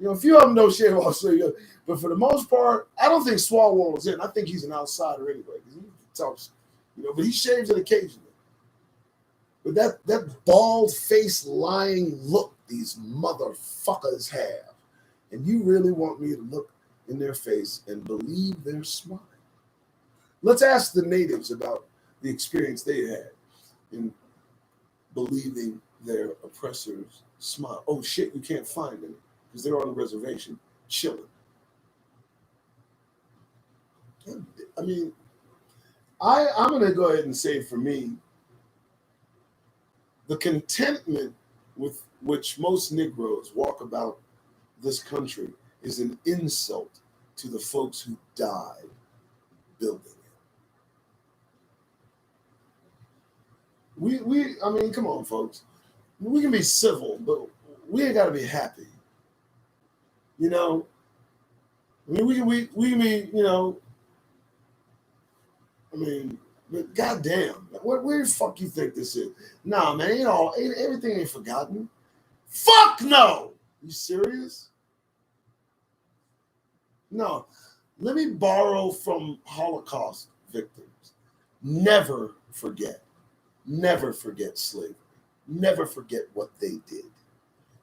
a few of them don't shave off. So, but for the most part, I don't think Swalwell is in. I think he's an outsider anyway. He talks, but he shaves it occasionally. But that bald face lying look these motherfuckers have, and you really want me to look in their face and believe their smile? Let's ask the natives about the experience they had in believing their oppressors' smile. Oh shit, you can't find them because they're on a reservation chilling. I mean, I'm going to go ahead and say for me, the contentment with which most Negroes walk about this country is an insult to the folks who died building it. I mean, come on, folks. We can be civil, but we ain't got to be happy. I mean, we can be, I mean, but goddamn, where the fuck you think this is? Nah, man, everything ain't forgotten. Fuck no! You serious? No. Let me borrow from Holocaust victims. Never forget. Never forget slavery. Never forget what they did.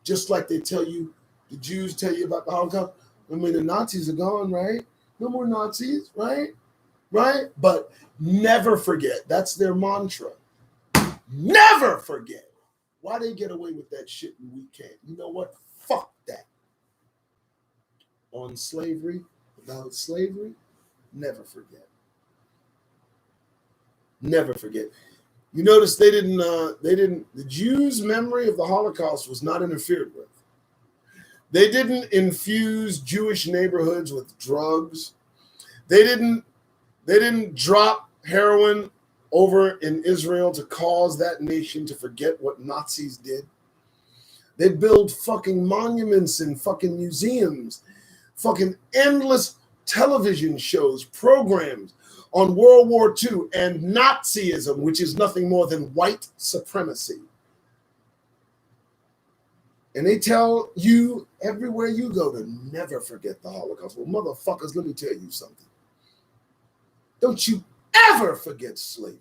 Just like they tell you, the Jews tell you about the Holocaust. I mean, the Nazis are gone, right? No more Nazis, right? Right? But never forget. That's their mantra. Never forget. Why they get away with that shit and we can't? You know what? Fuck that. On slavery, without slavery, never forget. Never forget. You notice the Jews' memory of the Holocaust was not interfered with. They didn't infuse Jewish neighborhoods with drugs. They didn't drop heroin over in Israel to cause that nation to forget what Nazis did. They build fucking monuments and fucking museums, fucking endless television shows, programs on World War II and Nazism, which is nothing more than white supremacy. And they tell you everywhere you go to never forget the Holocaust. Well, motherfuckers, let me tell you something. Don't you ever forget slavery.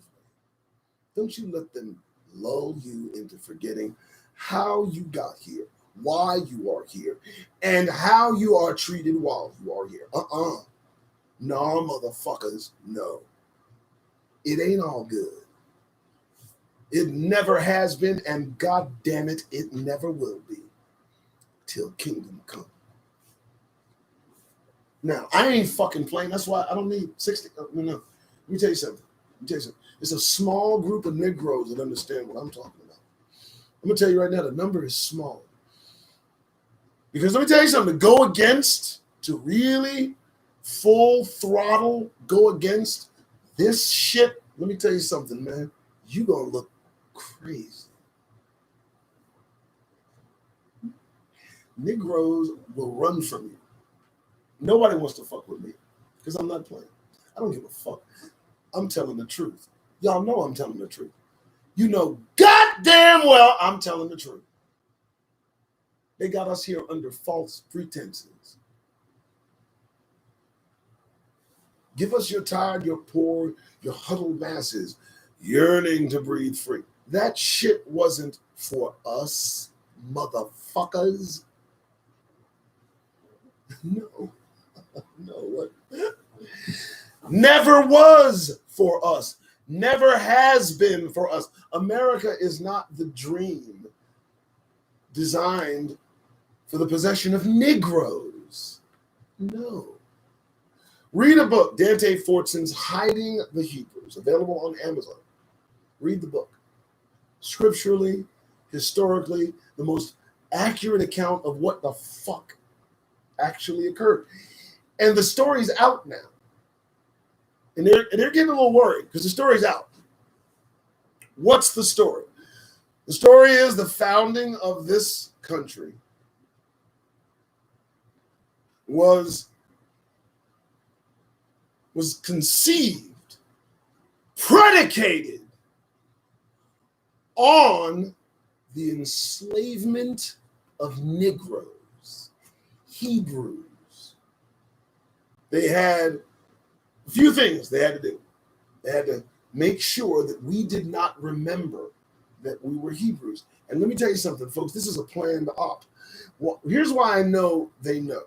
Don't you let them lull you into forgetting how you got here, why you are here, and how you are treated while you are here. No, motherfuckers, no. It ain't all good. It never has been, and God damn it, it never will be till kingdom come. Now, I ain't fucking playing. That's why I don't need 60. No. Let me tell you something. It's a small group of Negroes that understand what I'm talking about. I'm going to tell you right now, the number is small. Because let me tell you something, to really full throttle go against this shit, let me tell you something, man. You're going to look crazy. Negroes will run from you. Nobody wants to fuck with me because I'm not playing. I don't give a fuck. I'm telling the truth. Y'all know I'm telling the truth. You know goddamn well I'm telling the truth. They got us here under false pretenses. Give us your tired, your poor, your huddled masses yearning to breathe free. That shit wasn't for us, motherfuckers. No. No. Never was for us. Never has been for us. America is not the dream designed for the possession of Negroes. No. Read a book, Dante Fortson's Hiding the Hebrews, available on Amazon. Read the book. Scripturally, historically, the most accurate account of what the fuck actually occurred. And the story's out now. And they're getting a little worried because the story's out. What's the story? The story is the founding of this country was conceived, predicated on the enslavement of Negroes, Hebrews. They had a few things they had to do. They had to make sure that we did not remember that we were Hebrews. And let me tell you something, folks, this is a planned op. Well, here's why I know they know.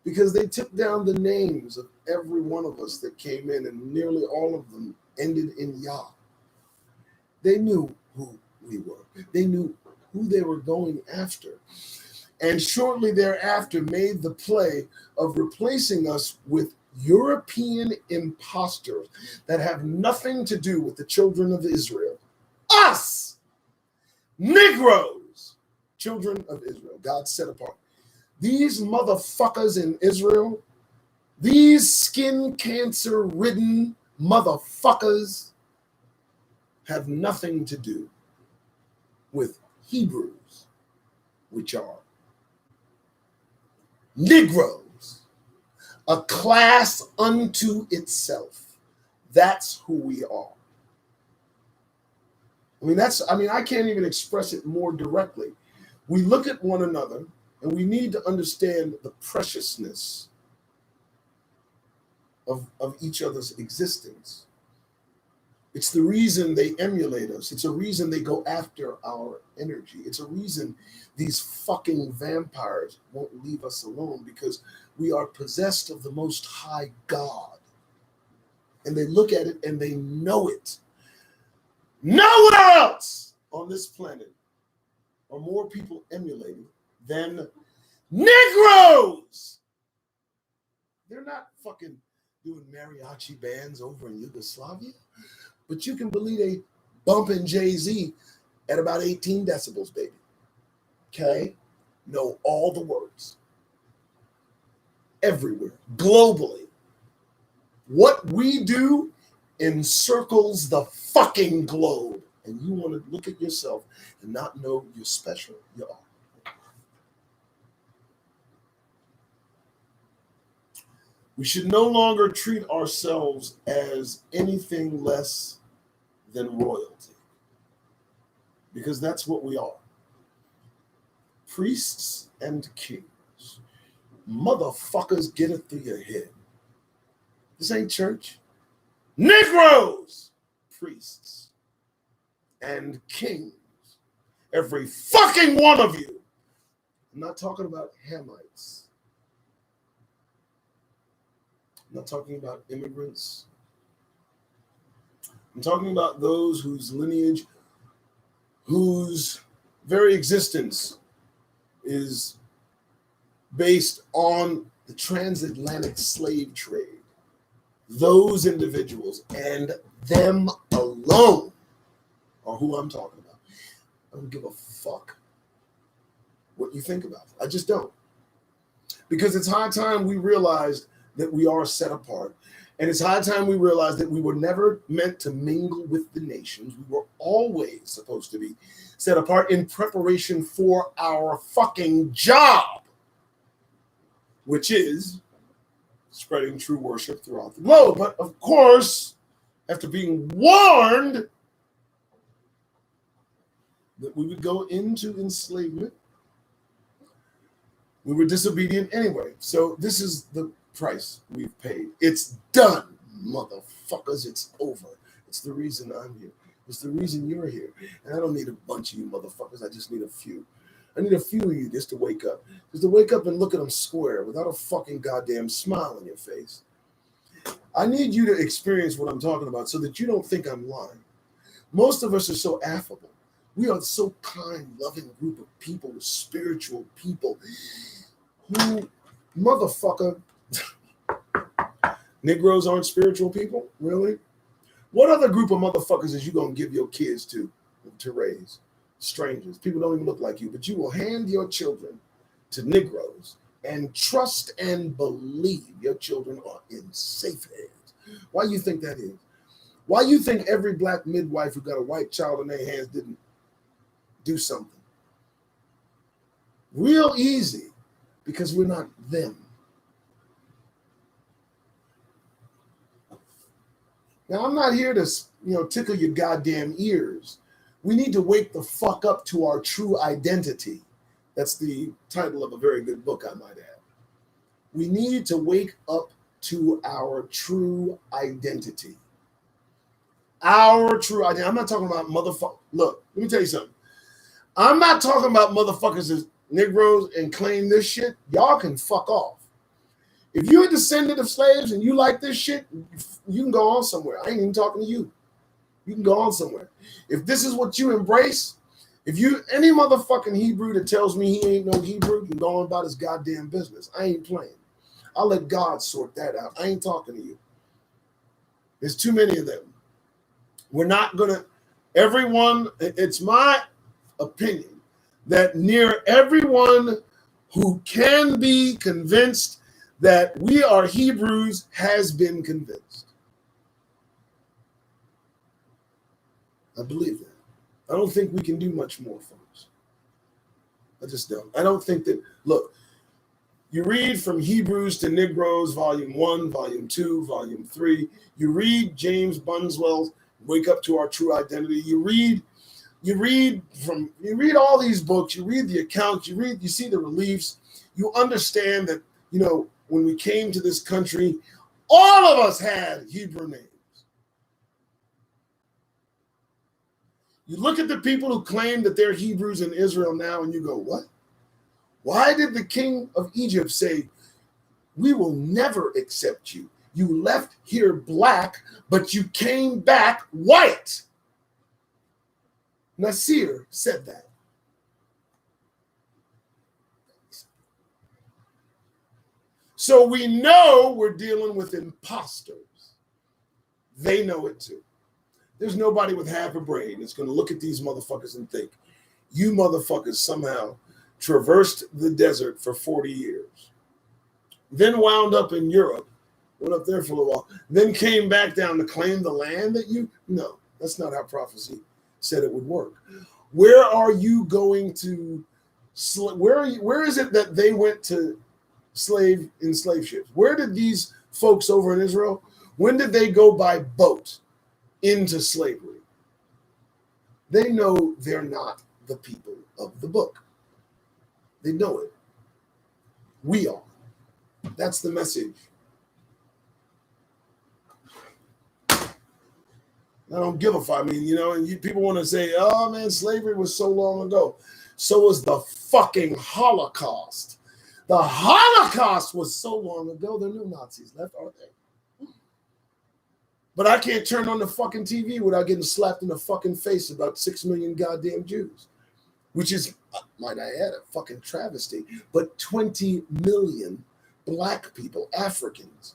Because they took down the names of every one of us that came in, and nearly all of them ended in Yah. They knew who we were. They knew who they were going after. And shortly thereafter made the play of replacing us with European imposters that have nothing to do with the children of Israel. Us! Negroes! Children of Israel. God set apart. These motherfuckers in Israel, these skin cancer ridden motherfuckers have nothing to do with Hebrews, which are Negroes, a class unto itself. That's who we are. I can't even express it more directly. We look at one another and we need to understand the preciousness of each other's existence. It's the reason they emulate us. It's a reason they go after our energy. It's a reason these fucking vampires won't leave us alone, because we are possessed of the Most High God. And they look at it and they know it. Nowhere else on this planet are more people emulating than Negroes. They're not fucking doing mariachi bands over in Yugoslavia, but you can believe they bumping Jay-Z at about 18 decibels, baby. Okay? Know all the words. Everywhere, globally. What we do encircles the fucking globe. And you want to look at yourself and not know you're special. You are. We should no longer treat ourselves as anything less than royalty, because that's what we are. Priests and kings. Motherfuckers, get it through your head. This ain't church. Negroes, priests and kings. Every fucking one of you. I'm not talking about Hamites. I'm not talking about immigrants. I'm talking about those whose lineage, whose very existence is based on the transatlantic slave trade. Those individuals and them alone are who I'm talking about. I don't give a fuck what you think about it. I just don't. Because it's high time we realized that we are set apart. And it's high time we realize that we were never meant to mingle with the nations. We were always supposed to be set apart in preparation for our fucking job, which is spreading true worship throughout the globe. But of course, after being warned that we would go into enslavement, we were disobedient anyway. So this is the price we've paid. It's done, motherfuckers. It's over. It's the reason I'm here. It's the reason you're here. And I don't need a bunch of you motherfuckers. I just need a few. I need a few of you just to wake up. Just to wake up and look at them square without a fucking goddamn smile on your face. I need you to experience what I'm talking about so that you don't think I'm lying. Most of us are so affable. We are so kind, loving group of people, spiritual people who, motherfucker, Negroes aren't spiritual people? Really? What other group of motherfuckers is you going to give your kids to raise? Strangers. People don't even look like you, but you will hand your children to Negroes and trust and believe your children are in safe hands. Why do you think that is? Why do you think every black midwife who got a white child in their hands didn't do something? Real easy, because we're not them. Now, I'm not here to, tickle your goddamn ears. We need to wake the fuck up to our true identity. That's the title of a very good book, I might add. We need to wake up to our true identity. Our true identity. I'm not talking about motherfuckers. Look, let me tell you something. I'm not talking about motherfuckers as Negroes and claim this shit. Y'all can fuck off. If you're a descendant of slaves and you like this shit, you can go on somewhere. I ain't even talking to you. You can go on somewhere. If this is what you embrace, any motherfucking Hebrew that tells me he ain't no Hebrew can go on about his goddamn business. I ain't playing. I'll let God sort that out. I ain't talking to you. There's too many of them. We're not gonna, everyone, it's my opinion that near everyone who can be convinced that we are Hebrews has been convinced. I believe that. I don't think we can do much more, folks. I just don't. I don't think that, look, you read from Hebrews to Negroes, volume 1, volume 2, volume 3. You read James Bunswell's Wake Up to Our True Identity. You read all these books, you read the accounts, you see the reliefs, you understand that, when we came to this country, all of us had Hebrew names. You look at the people who claim that they're Hebrews in Israel now, and you go, what? Why did the king of Egypt say, we will never accept you? You left here black, but you came back white. Nasir said that. So we know we're dealing with imposters. They know it too. There's nobody with half a brain that's going to look at these motherfuckers and think, you motherfuckers somehow traversed the desert for 40 years, then wound up in Europe, went up there for a little while, then came back down to claim the land that no, that's not how prophecy said it would work. Where are you going to, where is it that they went to slave ships? Where did these folks over in Israel, when did they go by boat into slavery? They know they're not the people of the book. They know it. We are. That's the message. I don't give a fuck. I mean, and people want to say, oh man, slavery was so long ago. So was the fucking Holocaust. The Holocaust was so long ago, there are no Nazis left, are they? But I can't turn on the fucking TV without getting slapped in the fucking face about 6 million goddamn Jews, which is, might I add, a fucking travesty. But 20 million black people, Africans,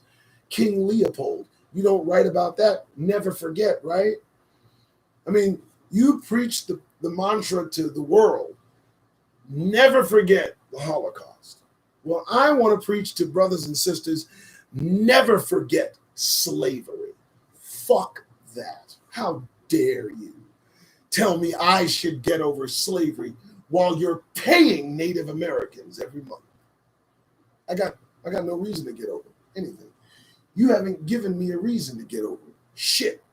King Leopold, you don't write about that, never forget, right? I mean, you preach the mantra to the world, never forget the Holocaust. Well, I want to preach to brothers and sisters, never forget slavery. Fuck that. How dare you tell me I should get over slavery while you're paying Native Americans every month? I got no reason to get over anything. You haven't given me a reason to get over it. Shit.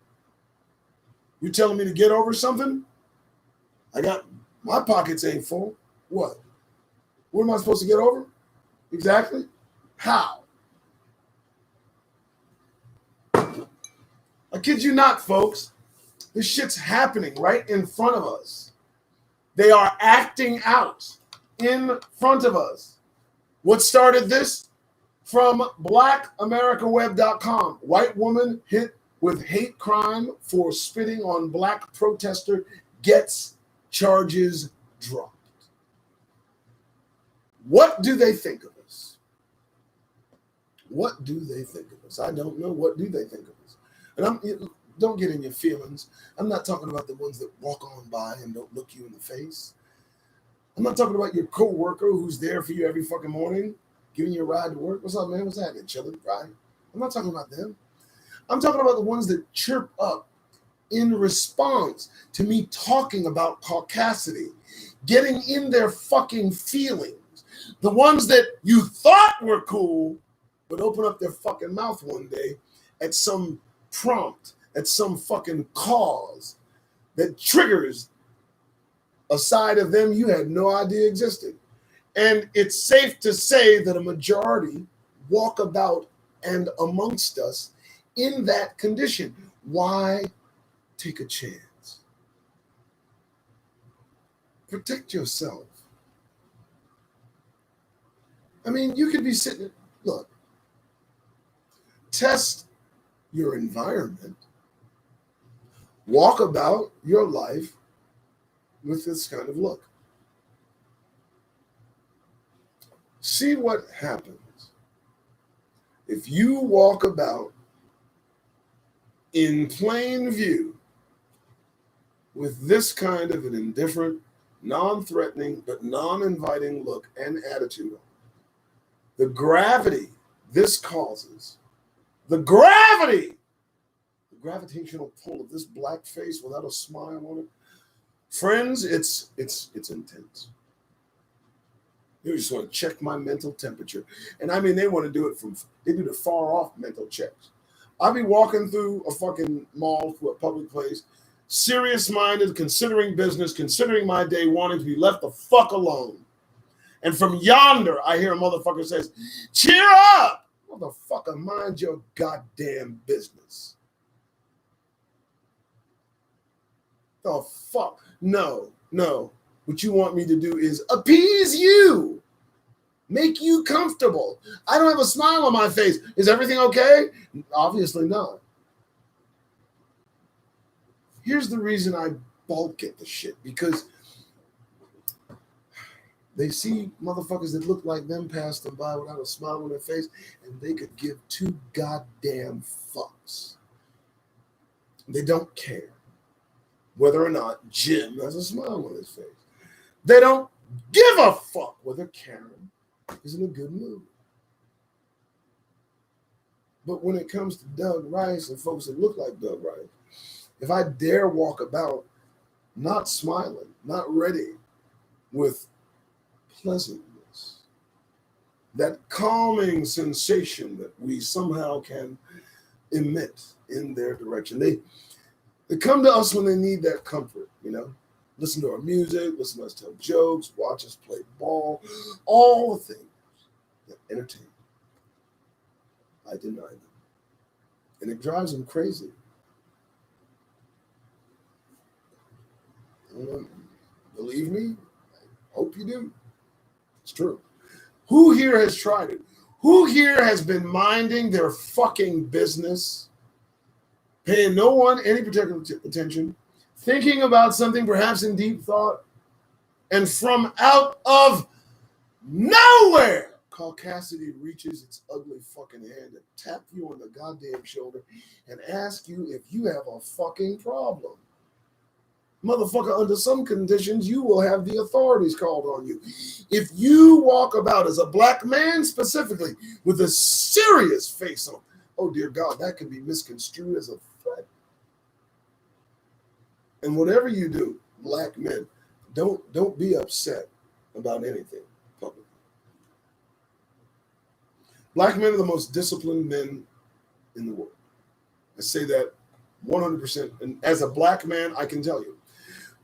You telling me to get over something? I got my pockets ain't full. What? What am I supposed to get over? Exactly. How? I kid you not, folks. This shit's happening right in front of us. They are acting out in front of us. What started this? From blackamericaweb.com. White woman hit with hate crime for spitting on black protester gets charges dropped. What do they think of us? What do they think of us? I don't know. What do they think of us? And don't get in your feelings. I'm not talking about the ones that walk on by and don't look you in the face. I'm not talking about your coworker who's there for you every fucking morning, giving you a ride to work. What's up, man? What's happening? Chilling, right? I'm not talking about them. I'm talking about the ones that chirp up in response to me talking about caucasity, getting in their fucking feelings. The ones that you thought were cool, but open up their fucking mouth one day at some prompt, at some fucking cause that triggers a side of them you had no idea existed. And it's safe to say that a majority walk about and amongst us in that condition. Why take a chance? Protect yourself. I mean, you could be sitting, look, test your environment, walk about your life with this kind of look. See what happens if you walk about in plain view with this kind of an indifferent, non-threatening, but non-inviting look and attitude. The gravity this causes, the gravitational pull of this black face without a smile on it, friends, it's intense. They just want to check my mental temperature. And I mean, they want to do it they do the far off mental checks. I'll be walking through a fucking mall, through a public place, serious-minded, considering business, considering my day, wanting to be left the fuck alone. And from yonder, I hear a motherfucker says, cheer up! Motherfucker, mind your goddamn business. The fuck? No. What you want me to do is appease you. Make you comfortable. I don't have a smile on my face. Is everything okay? Obviously not. Here's the reason I balk at the shit. Because they see motherfuckers that look like them pass them by without a smile on their face, and they could give two goddamn fucks. They don't care whether or not Jim has a smile on his face. They don't give a fuck whether Karen is in a good mood. But when it comes to Doug Rice and folks that look like Doug Rice, if I dare walk about not smiling, not ready with pleasantness, that calming sensation that we somehow can emit in their direction. They come to us when they need that comfort, you know. Listen to our music, listen to us tell jokes, watch us play ball, all the things that entertain. I deny them. And it drives them crazy. Believe me, I hope you do. It's true. Who here has tried it? Who here has been minding their fucking business, paying no one any particular attention, thinking about something perhaps in deep thought, and from out of nowhere, caucasity reaches its ugly fucking hand and tap you on the goddamn shoulder and ask you if you have a fucking problem. Motherfucker, under some conditions, you will have the authorities called on you. If you walk about as a black man specifically with a serious face on, oh dear God, that can be misconstrued as a threat. And whatever you do, black men, don't be upset about anything publicly. Black men are the most disciplined men in the world. I say that 100%. And as a black man, I can tell you,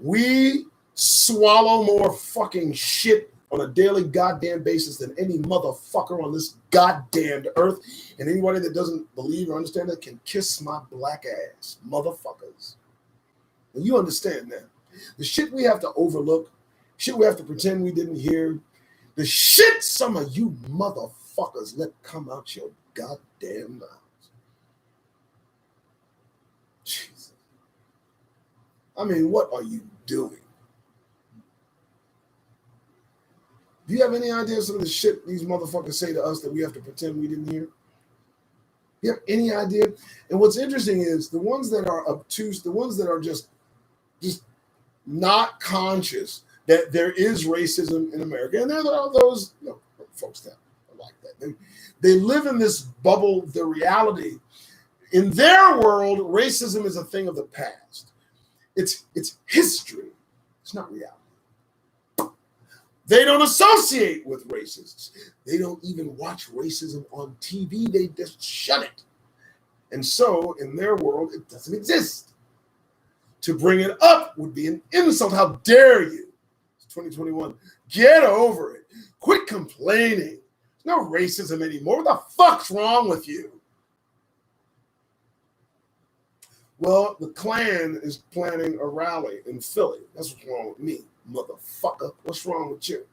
we swallow more fucking shit on a daily goddamn basis than any motherfucker on this goddamn earth. And anybody that doesn't believe or understand that can kiss my black ass, motherfuckers. And you understand that. The shit we have to overlook, shit we have to pretend we didn't hear, the shit some of you motherfuckers let come out your goddamn mouths. Jesus. I mean, what are you doing? Do you have any idea some of the shit these motherfuckers say to us that we have to pretend we didn't hear? You have any idea? And what's interesting is the ones that are obtuse, the ones that are just not conscious that there is racism in America. And there are those folks that are like that. They live in this bubble, the reality. In their world, racism is a thing of the past. It's history. It's not reality. They don't associate with racists. They don't even watch racism on TV. They just shut it. And so in their world, it doesn't exist. To bring it up would be an insult. How dare you? It's 2021. Get over it. Quit complaining. There's no racism anymore. What the fuck's wrong with you? Well, the Klan is planning a rally in Philly. That's what's wrong with me, motherfucker. What's wrong with you?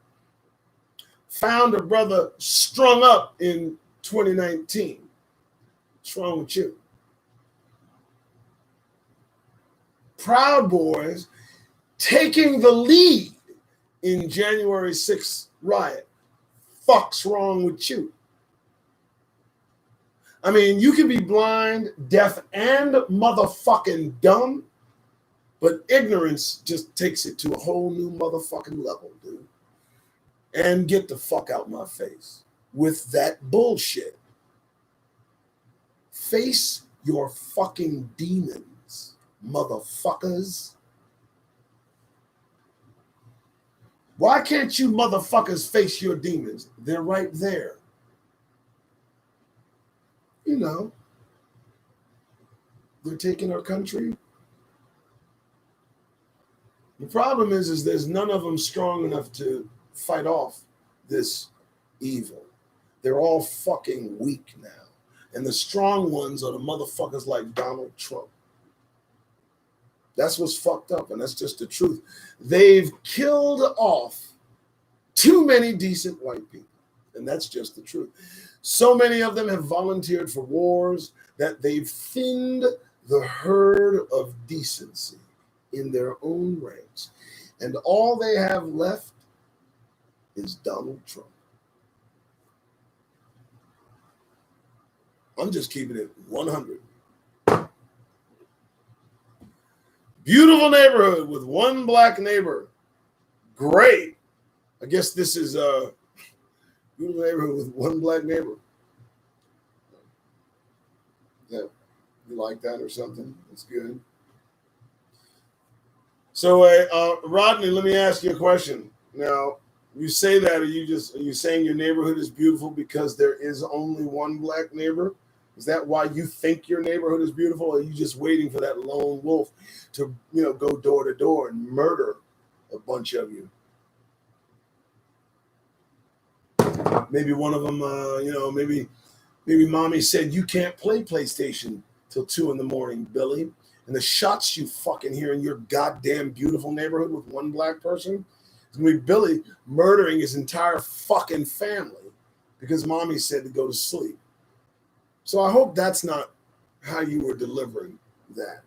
Found a brother strung up in 2019. What's wrong with you? Proud Boys taking the lead in January 6th riot. Fuck's wrong with you? I mean, you can be blind, deaf, and motherfucking dumb, but ignorance just takes it to a whole new motherfucking level, dude. And get the fuck out my face with that bullshit. Face your fucking demons, motherfuckers. Why can't you motherfuckers face your demons? They're right there. You know, they're taking our country. The problem is there's none of them strong enough to fight off this evil. They're all fucking weak now. And the strong ones are the motherfuckers like Donald Trump. That's what's fucked up, and that's just the truth. They've killed off too many decent white people, and that's just the truth. So many of them have volunteered for wars that they've thinned the herd of decency in their own ranks. And all they have left is Donald Trump. I'm just keeping it 100. Beautiful neighborhood with one black neighbor. Great. I guess this is a beautiful neighborhood with one black neighbor. Yeah, you like that or something? That's good. So, Rodney, let me ask you a question. Now, you say that, are you saying your neighborhood is beautiful because there is only one black neighbor? Is that why you think your neighborhood is beautiful, or are you just waiting for that lone wolf to, go door to door and murder a bunch of you? Maybe one of them, maybe mommy said you can't play PlayStation till 2 a.m, Billy. And the shots you fucking hear in your goddamn beautiful neighborhood with one black person, it's gonna be Billy murdering his entire fucking family because mommy said to go to sleep. So I hope that's not how you were delivering that.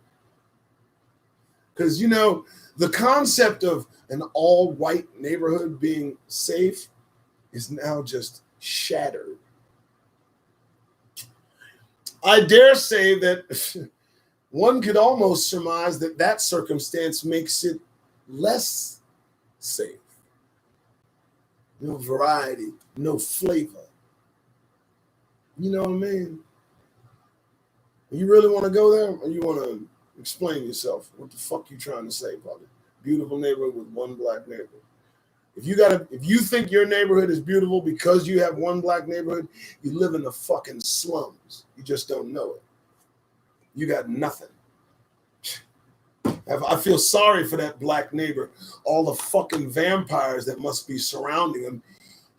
Because, the concept of an all-white neighborhood being safe is now just shattered. I dare say that one could almost surmise that circumstance makes it less safe. No variety, no flavor. You know what I mean? You really want to go there, or you want to explain yourself? What the fuck you trying to say, brother? Beautiful neighborhood with one black neighbor. If you think your neighborhood is beautiful because you have one black neighborhood, you live in the fucking slums. You just don't know it. You got nothing. I feel sorry for that black neighbor. All the fucking vampires that must be surrounding him.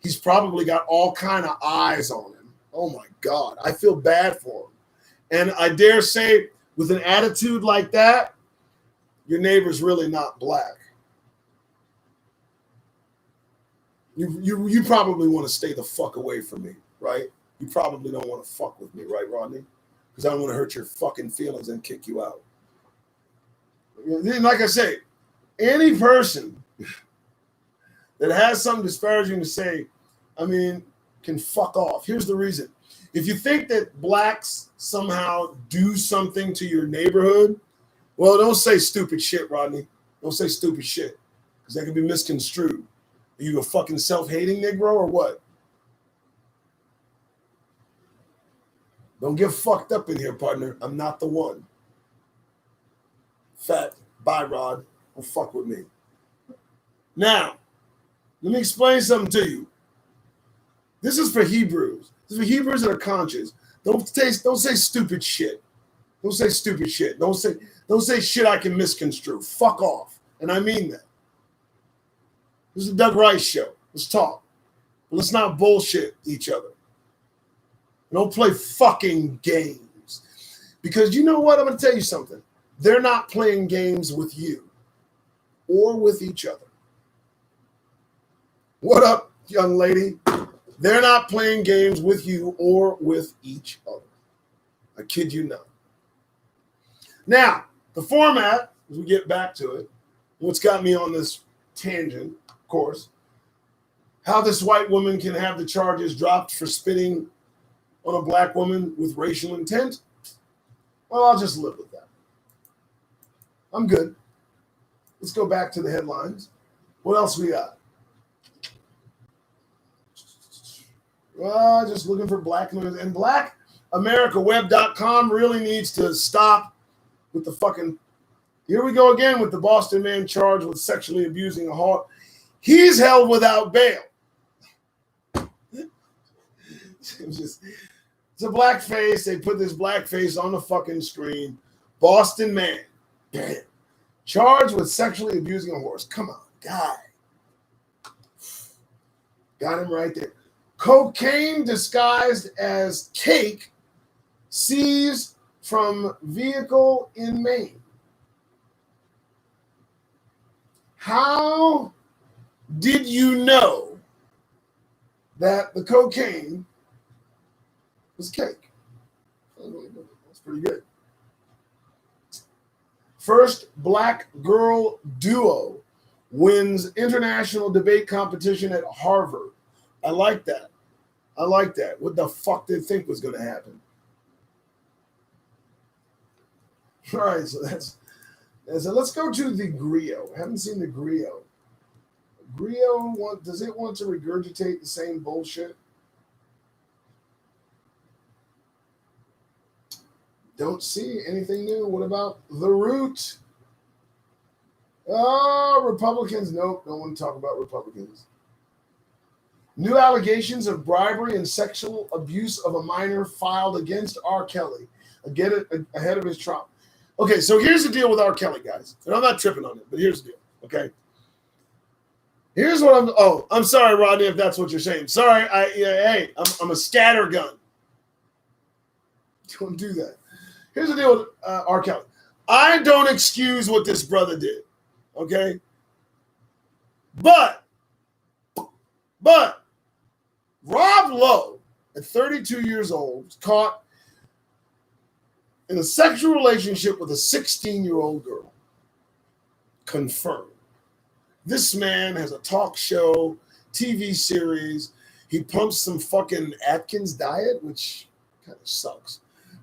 He's probably got all kind of eyes on him. Oh my God. I feel bad for him. And I dare say, with an attitude like that, your neighbor's really not black. You probably want to stay the fuck away from me, right? You probably don't want to fuck with me, right, Rodney? Because I don't want to hurt your fucking feelings and kick you out. Like I say, any person that has something disparaging to say, I mean, can fuck off. Here's the reason. If you think that blacks somehow do something to your neighborhood, well, don't say stupid shit, Rodney. Don't say stupid shit, because that can be misconstrued. Are you a fucking self-hating Negro or what? Don't get fucked up in here, partner. I'm not the one. Fat, bye, Rod. Don't fuck with me. Now, let me explain something to you. This is for Hebrews. This is for Hebrews that are conscious. Don't say stupid shit. Don't say stupid shit. Don't say shit I can misconstrue. Fuck off. And I mean that. This is the Doug Rice Show. Let's talk. But let's not bullshit each other. Don't play fucking games. Because you know what? I'm going to tell you something. They're not playing games with you or with each other. What up, young lady? They're not playing games with you or with each other. I kid you not. Now, the format, as we get back to it, what's got me on this tangent, of course, how this white woman can have the charges dropped for spitting on a black woman with racial intent. Well, I'll just live with that. I'm good. Let's go back to the headlines. What else we got? Just looking for black news. And BlackAmericaWeb.com really needs to stop with the fucking... Here we go again with the Boston man charged with sexually abusing a hawk. He's held without bail. It's a black face. They put this black face on the fucking screen. Boston man. Damn. Charged with sexually abusing a horse. Come on, guy. Got him right there. Cocaine disguised as cake seized from vehicle in Maine. How did you know that the cocaine was cake? That's pretty good. First black girl duo wins international debate competition at Harvard. I like that. I like that. What the fuck did they think was going to happen? All right, so let's go to the Grio. I haven't seen the Grio. Does it want to regurgitate the same bullshit? Don't see anything new. What about The Root? Oh, Republicans. Nope, don't want to talk about Republicans. New allegations of bribery and sexual abuse of a minor filed against R. Kelly ahead of his trial. Okay, so here's the deal with R. Kelly, guys. And I'm not tripping on it, but here's the deal, okay? Here's what I'm sorry, Rodney, if that's what you're saying. Sorry, I'm a scattergun. Don't do that. Here's the deal with R. Kelly. I don't excuse what this brother did, okay? But Rob Lowe, at 32 years old, was caught in a sexual relationship with a 16-year-old girl. Confirmed. This man has a talk show, TV series. He pumps some fucking Atkins diet, which kind of sucks.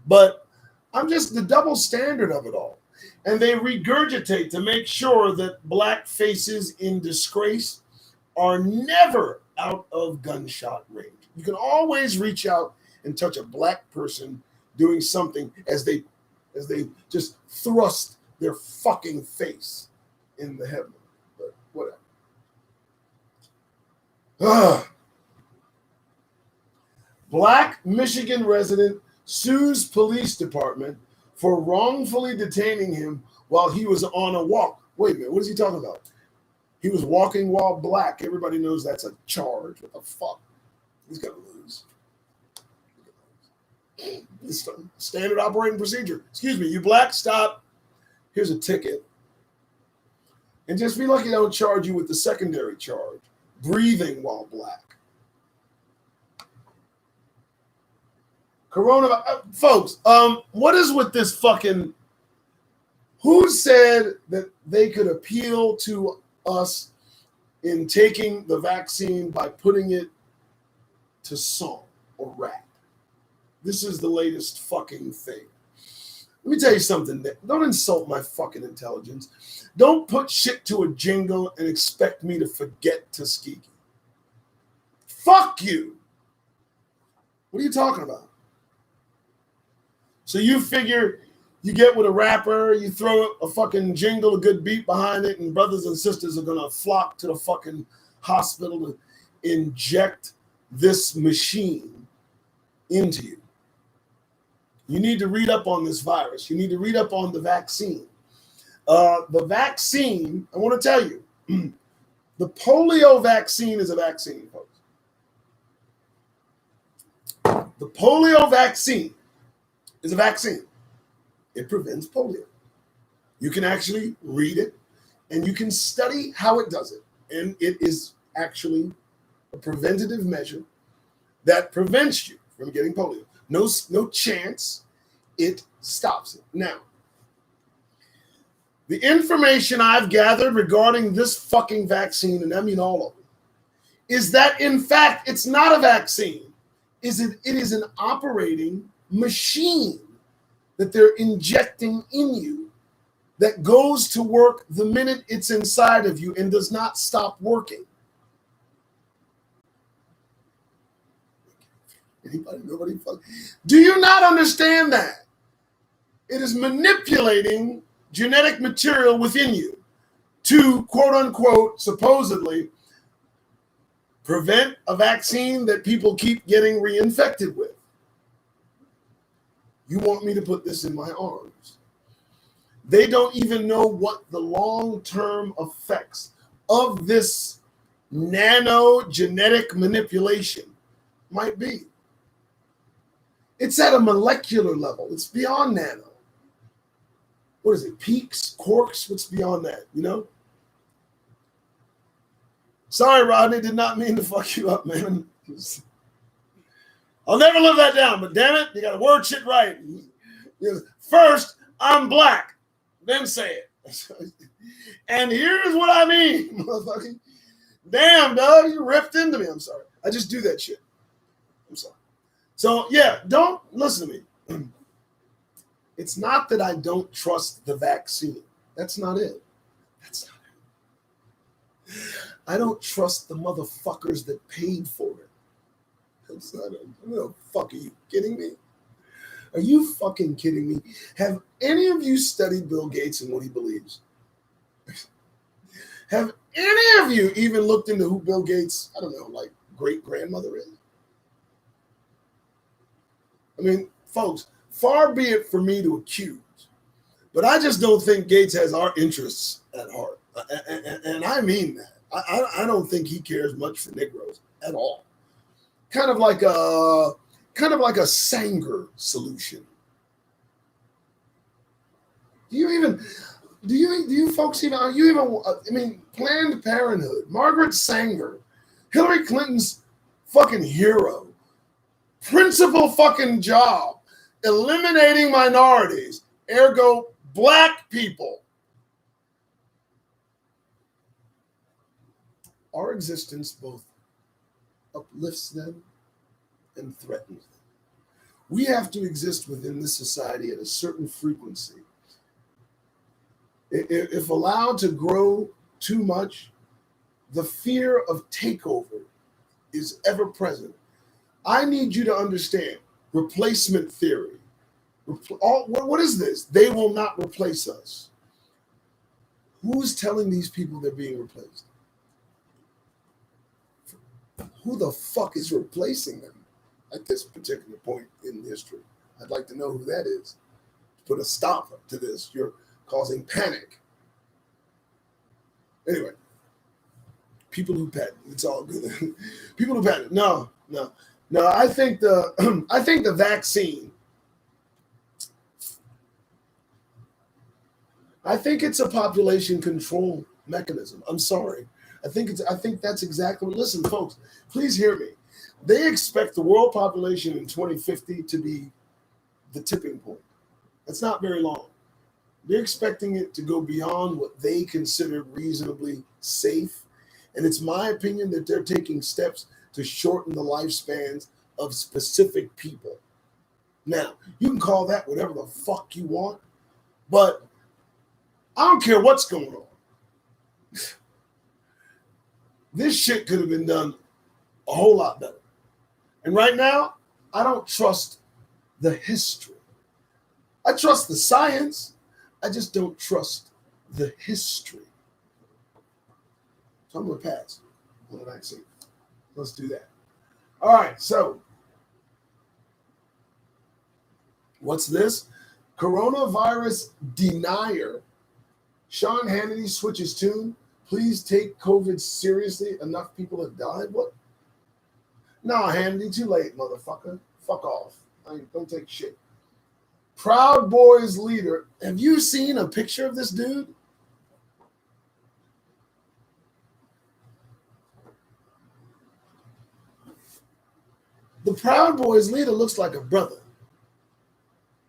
But I'm just the double standard of it all. And they regurgitate to make sure that black faces in disgrace are never out of gunshot range. You can always reach out and touch a black person doing something as they just thrust their fucking face in the heaven. But whatever. Black Michigan resident sues police department for wrongfully detaining him while he was on a walk. Wait a minute, what is he talking about? He was walking while black. Everybody knows that's a charge. What the fuck? He's gonna lose. It's standard operating procedure. Excuse me, you black, stop. Here's a ticket. And just be lucky they don't charge you with the secondary charge, breathing while black. Coronavirus, folks. What is with this fucking? Who said that they could appeal to us in taking the vaccine by putting it to song or rap? This is the latest fucking thing. Let me tell you something. Don't insult my fucking intelligence. Don't put shit to a jingle and expect me to forget Tuskegee. Fuck you. What are you talking about? So you figure you get with a rapper, you throw a fucking jingle, a good beat behind it, and brothers and sisters are going to flock to the fucking hospital to inject this machine into you. You need to read up on this virus. You need to read up on the vaccine. The vaccine, I want to tell you, the polio vaccine is a vaccine, folks. The polio vaccine is a vaccine. It prevents polio. You can actually read it, and you can study how it does it. And it is actually a preventative measure that prevents you from getting polio. No chance, it stops it. Now, the information I've gathered regarding this fucking vaccine, and I mean all of it, is that in fact it's not a vaccine. It is an operating machine that they're injecting in you that goes to work the minute it's inside of you and does not stop working. Anybody? Nobody? Do you not understand that? It is manipulating genetic material within you to, quote unquote, supposedly prevent a vaccine that people keep getting reinfected with. You want me to put this in my arms. They don't even know what the long-term effects of this nano-genetic manipulation might be. It's at a molecular level. It's beyond nano. What is it? Peaks, quarks? What's beyond that? You know? Sorry, Rodney, did not mean to fuck you up, man. I'll never live that down, but damn it, you got to word shit right. First, I'm black, then say it. And here's what I mean, motherfucker. Damn, dog, you ripped into me. I'm sorry. I just do that shit. I'm sorry. So, yeah, don't listen to me. It's not that I don't trust the vaccine. That's not it. That's not it. I don't trust the motherfuckers that paid for it. That's not it. No, fuck, are you kidding me? Are you fucking kidding me? Have any of you studied Bill Gates and what he believes? Have any of you even looked into who Bill Gates, I don't know, like great-grandmother is? I mean, folks, far be it for me to accuse, but I just don't think Gates has our interests at heart. And I mean that. I don't think he cares much for Negroes at all. Kind of like a Sanger solution. Do you folks even, are you even, I mean, Planned Parenthood, Margaret Sanger, Hillary Clinton's fucking hero, principal fucking job, eliminating minorities, ergo black people. Our existence both uplifts them and threatens them. We have to exist within this society at a certain frequency. If allowed to grow too much, the fear of takeover is ever present. I need you to understand replacement theory. What is this? They will not replace us. Who's telling these people they're being replaced? Who the fuck is replacing them at this particular point in history? I'd like to know who that is. Put a stop to this. You're causing panic. Anyway, people who patent, it's all good. People who patent, no. I think the vaccine. I think it's a population control mechanism. I'm sorry. I think that's exactly. Listen, folks, please hear me. They expect the world population in 2050 to be the tipping point. That's not very long. They're expecting it to go beyond what they consider reasonably safe. And it's my opinion that they're taking steps to shorten the lifespans of specific people. Now, you can call that whatever the fuck you want, but I don't care what's going on. This shit could have been done a whole lot better. And right now, I don't trust the history. I trust the science. I just don't trust the history. So I'm going to pass on the vaccine. Let's do that. All right, so what's this? Coronavirus denier. Sean Hannity switches tune. Please take COVID seriously. Enough people have died. What? Nah, Hannity, too late, motherfucker. Fuck off. Don't take shit. Proud Boys leader. Have you seen a picture of this dude? The Proud Boys leader looks like a brother.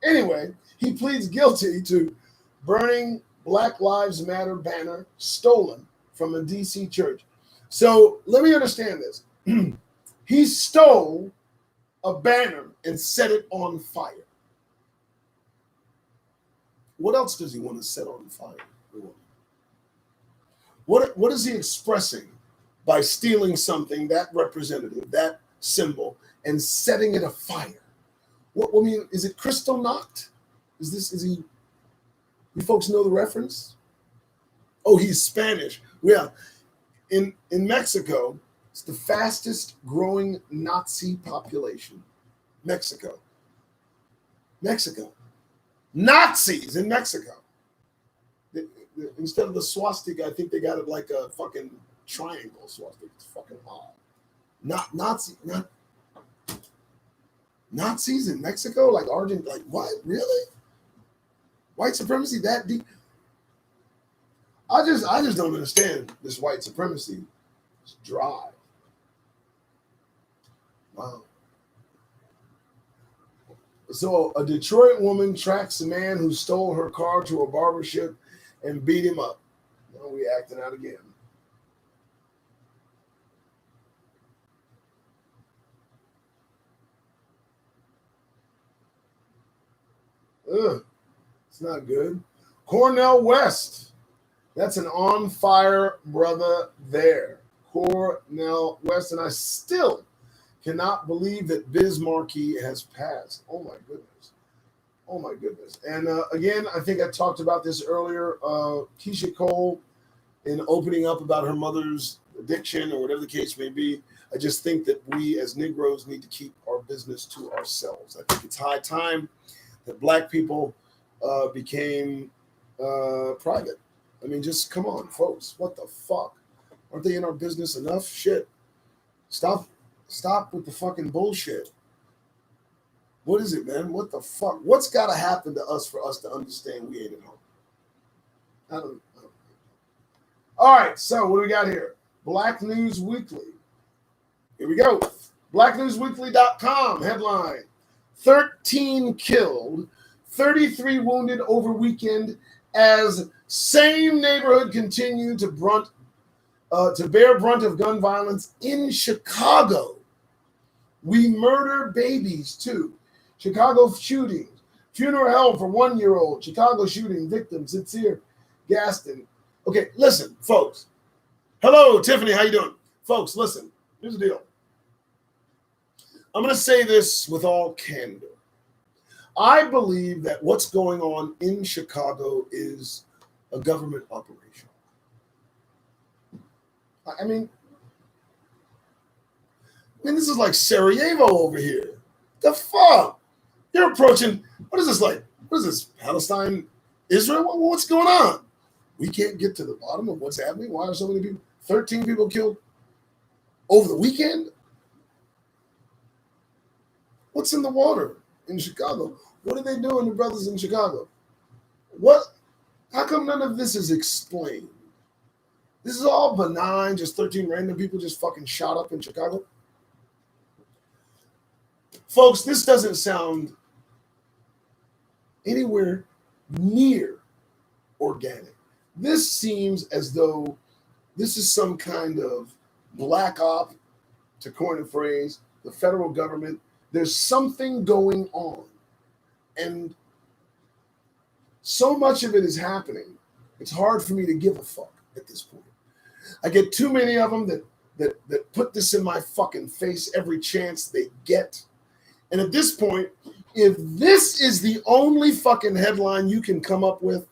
Anyway, he pleads guilty to burning Black Lives Matter banner stolen from a DC church. So let me understand this. He stole a banner and set it on fire. What else does he want to set on fire? What is he expressing by stealing something that representative, that symbol, and setting it afire? What I mean, is it Kristallnacht? Is he? You folks know the reference? Oh, he's Spanish. Yeah. In Mexico, it's the fastest growing Nazi population. Mexico. Nazis in Mexico. Instead of the swastika, I think they got it like a fucking triangle swastika. It's fucking odd. Not Nazis in Mexico, like Argentina. Like what? Really? White supremacy that deep? I just don't understand this white supremacy. It's dry. Wow. So a Detroit woman tracks a man who stole her car to a barbershop and beat him up. Now we acting out again. Ugh, it's not good. Cornel West. That's an on fire brother there. Cornel West. And I still cannot believe that Biz Markie has passed. Oh my goodness. Oh my goodness. And again, I think I talked about this earlier. Keisha Cole, in opening up about her mother's addiction or whatever the case may be, I just think that we as Negroes need to keep our business to ourselves. I think it's high time that Black people became private. I mean, just come on, folks. What the fuck? Aren't they in our business enough? Shit. Stop with the fucking bullshit. What is it, man? What the fuck? What's got to happen to us for us to understand we ain't at home? I don't know. All right, so what do we got here? Black News Weekly. Here we go. BlackNewsWeekly.com headline: 13 killed, 33 wounded over weekend as same neighborhood continued to bear brunt of gun violence in Chicago. We murder babies too. Chicago shootings. Funeral held for 1-year-old. Chicago shooting victim Sincere Gaston. Okay, listen, folks. Hello, Tiffany. How you doing? Folks, listen. Here's the deal. I'm going to say this with all candor. I believe that what's going on in Chicago is a government operation. I mean, I mean, this is like Sarajevo over here. The fuck? You're approaching, what is this like? What is this, Palestine, Israel? What's going on? We can't get to the bottom of what's happening. Why are so many people, 13 people killed over the weekend? What's in the water in Chicago? What are they doing, the brothers in Chicago? What? How come none of this is explained? This is all benign, just 13 random people just fucking shot up in Chicago. Folks, this doesn't sound anywhere near organic. This seems as though this is some kind of black op, to coin a phrase, the federal government. There's something going on. And so much of it is happening, it's hard for me to give a fuck at this point. I get too many of them that put this in my fucking face every chance they get. And at this point, if this is the only fucking headline you can come up with,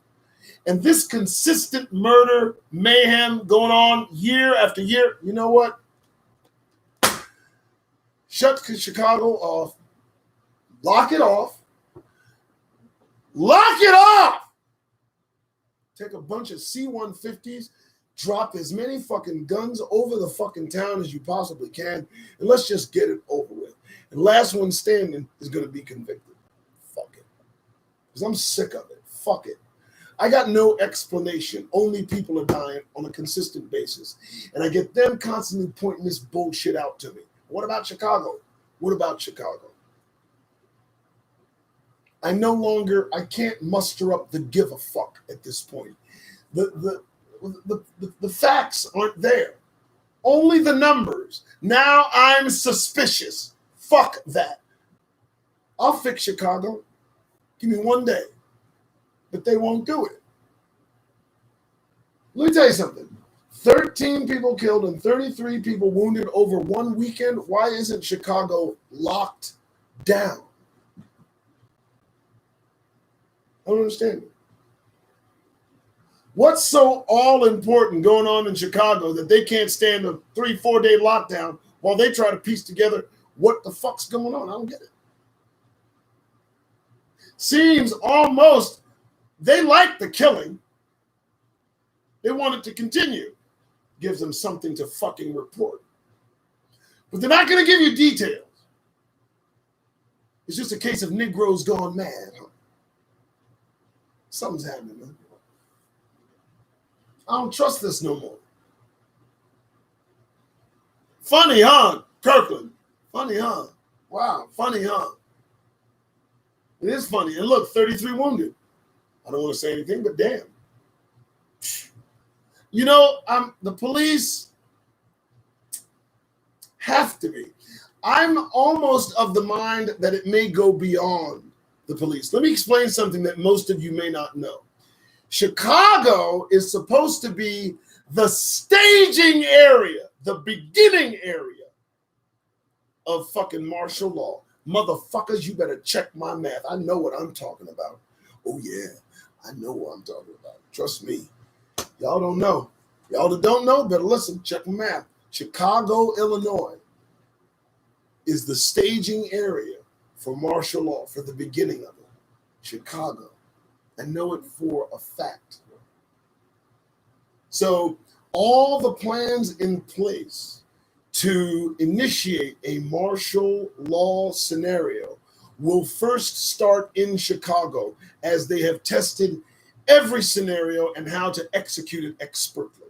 and this consistent murder, mayhem going on year after year, you know what? Shut Chicago off. Lock it off. Lock it off! Take a bunch of C-150s, drop as many fucking guns over the fucking town as you possibly can, and let's just get it over with. And last one standing is going to be convicted. Fuck it. Because I'm sick of it. Fuck it. I got no explanation. Only people are dying on a consistent basis. And I get them constantly pointing this bullshit out to me. What about Chicago? What about Chicago? I can't muster up the give a fuck at this point. The facts aren't there. Only the numbers. Now I'm suspicious. Fuck that. I'll fix Chicago. Give me one day. But they won't do it. Let me tell you something. 13 people killed and 33 people wounded over one weekend. Why isn't Chicago locked down? I don't understand it. What's so all important going on in Chicago that they can't stand a 3-4 day lockdown while they try to piece together what the fuck's going on? I don't get it. Seems almost they like the killing. They want it to continue. Gives them something to fucking report. But they're not going to give you details. It's just a case of Negroes gone mad, huh? Something's happening, man. I don't trust this no more. Funny, huh, Kirkland? Funny, huh? Wow, funny, huh? It is funny. And look, 33 wounded. I don't want to say anything, but damn. You know, the police have to be. I'm almost of the mind that it may go beyond the police. Let me explain something that most of you may not know. Chicago is supposed to be the staging area, the beginning area of fucking martial law. Motherfuckers, you better check my math. I know what I'm talking about. Oh, yeah, I know what I'm talking about. Trust me. Y'all don't know. Y'all that don't know, better listen. Check my math. Chicago, Illinois is the staging area for martial law, for the beginning of it. Chicago. I know it for a fact. So all the plans in place to initiate a martial law scenario will first start in Chicago, as they have tested every scenario and how to execute it expertly.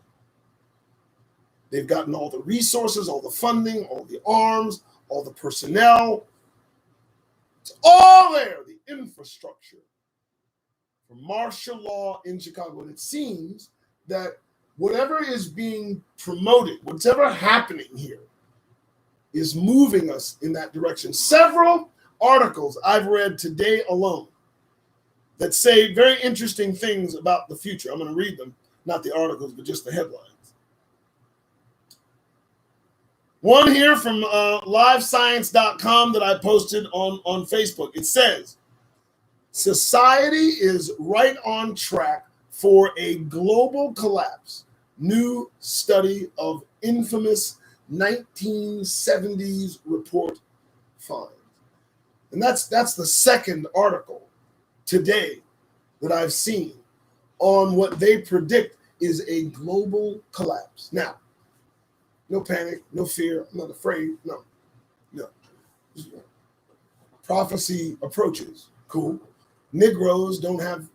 They've gotten all the resources, all the funding, all the arms, all the personnel. It's all there, the infrastructure for martial law in Chicago. And it seems that whatever is being promoted, whatever happening here, is moving us in that direction. Several articles I've read today alone that say very interesting things about the future. I'm going to read them, not the articles, but just the headlines. One here from livescience.com that I posted on Facebook. It says, society is right on track for a global collapse. New study of infamous 1970s report finds. And that's the second article today that I've seen on what they predict is a global collapse. Now, no panic, no fear. I'm not afraid. No. Prophecy approaches. Cool. Negroes don't have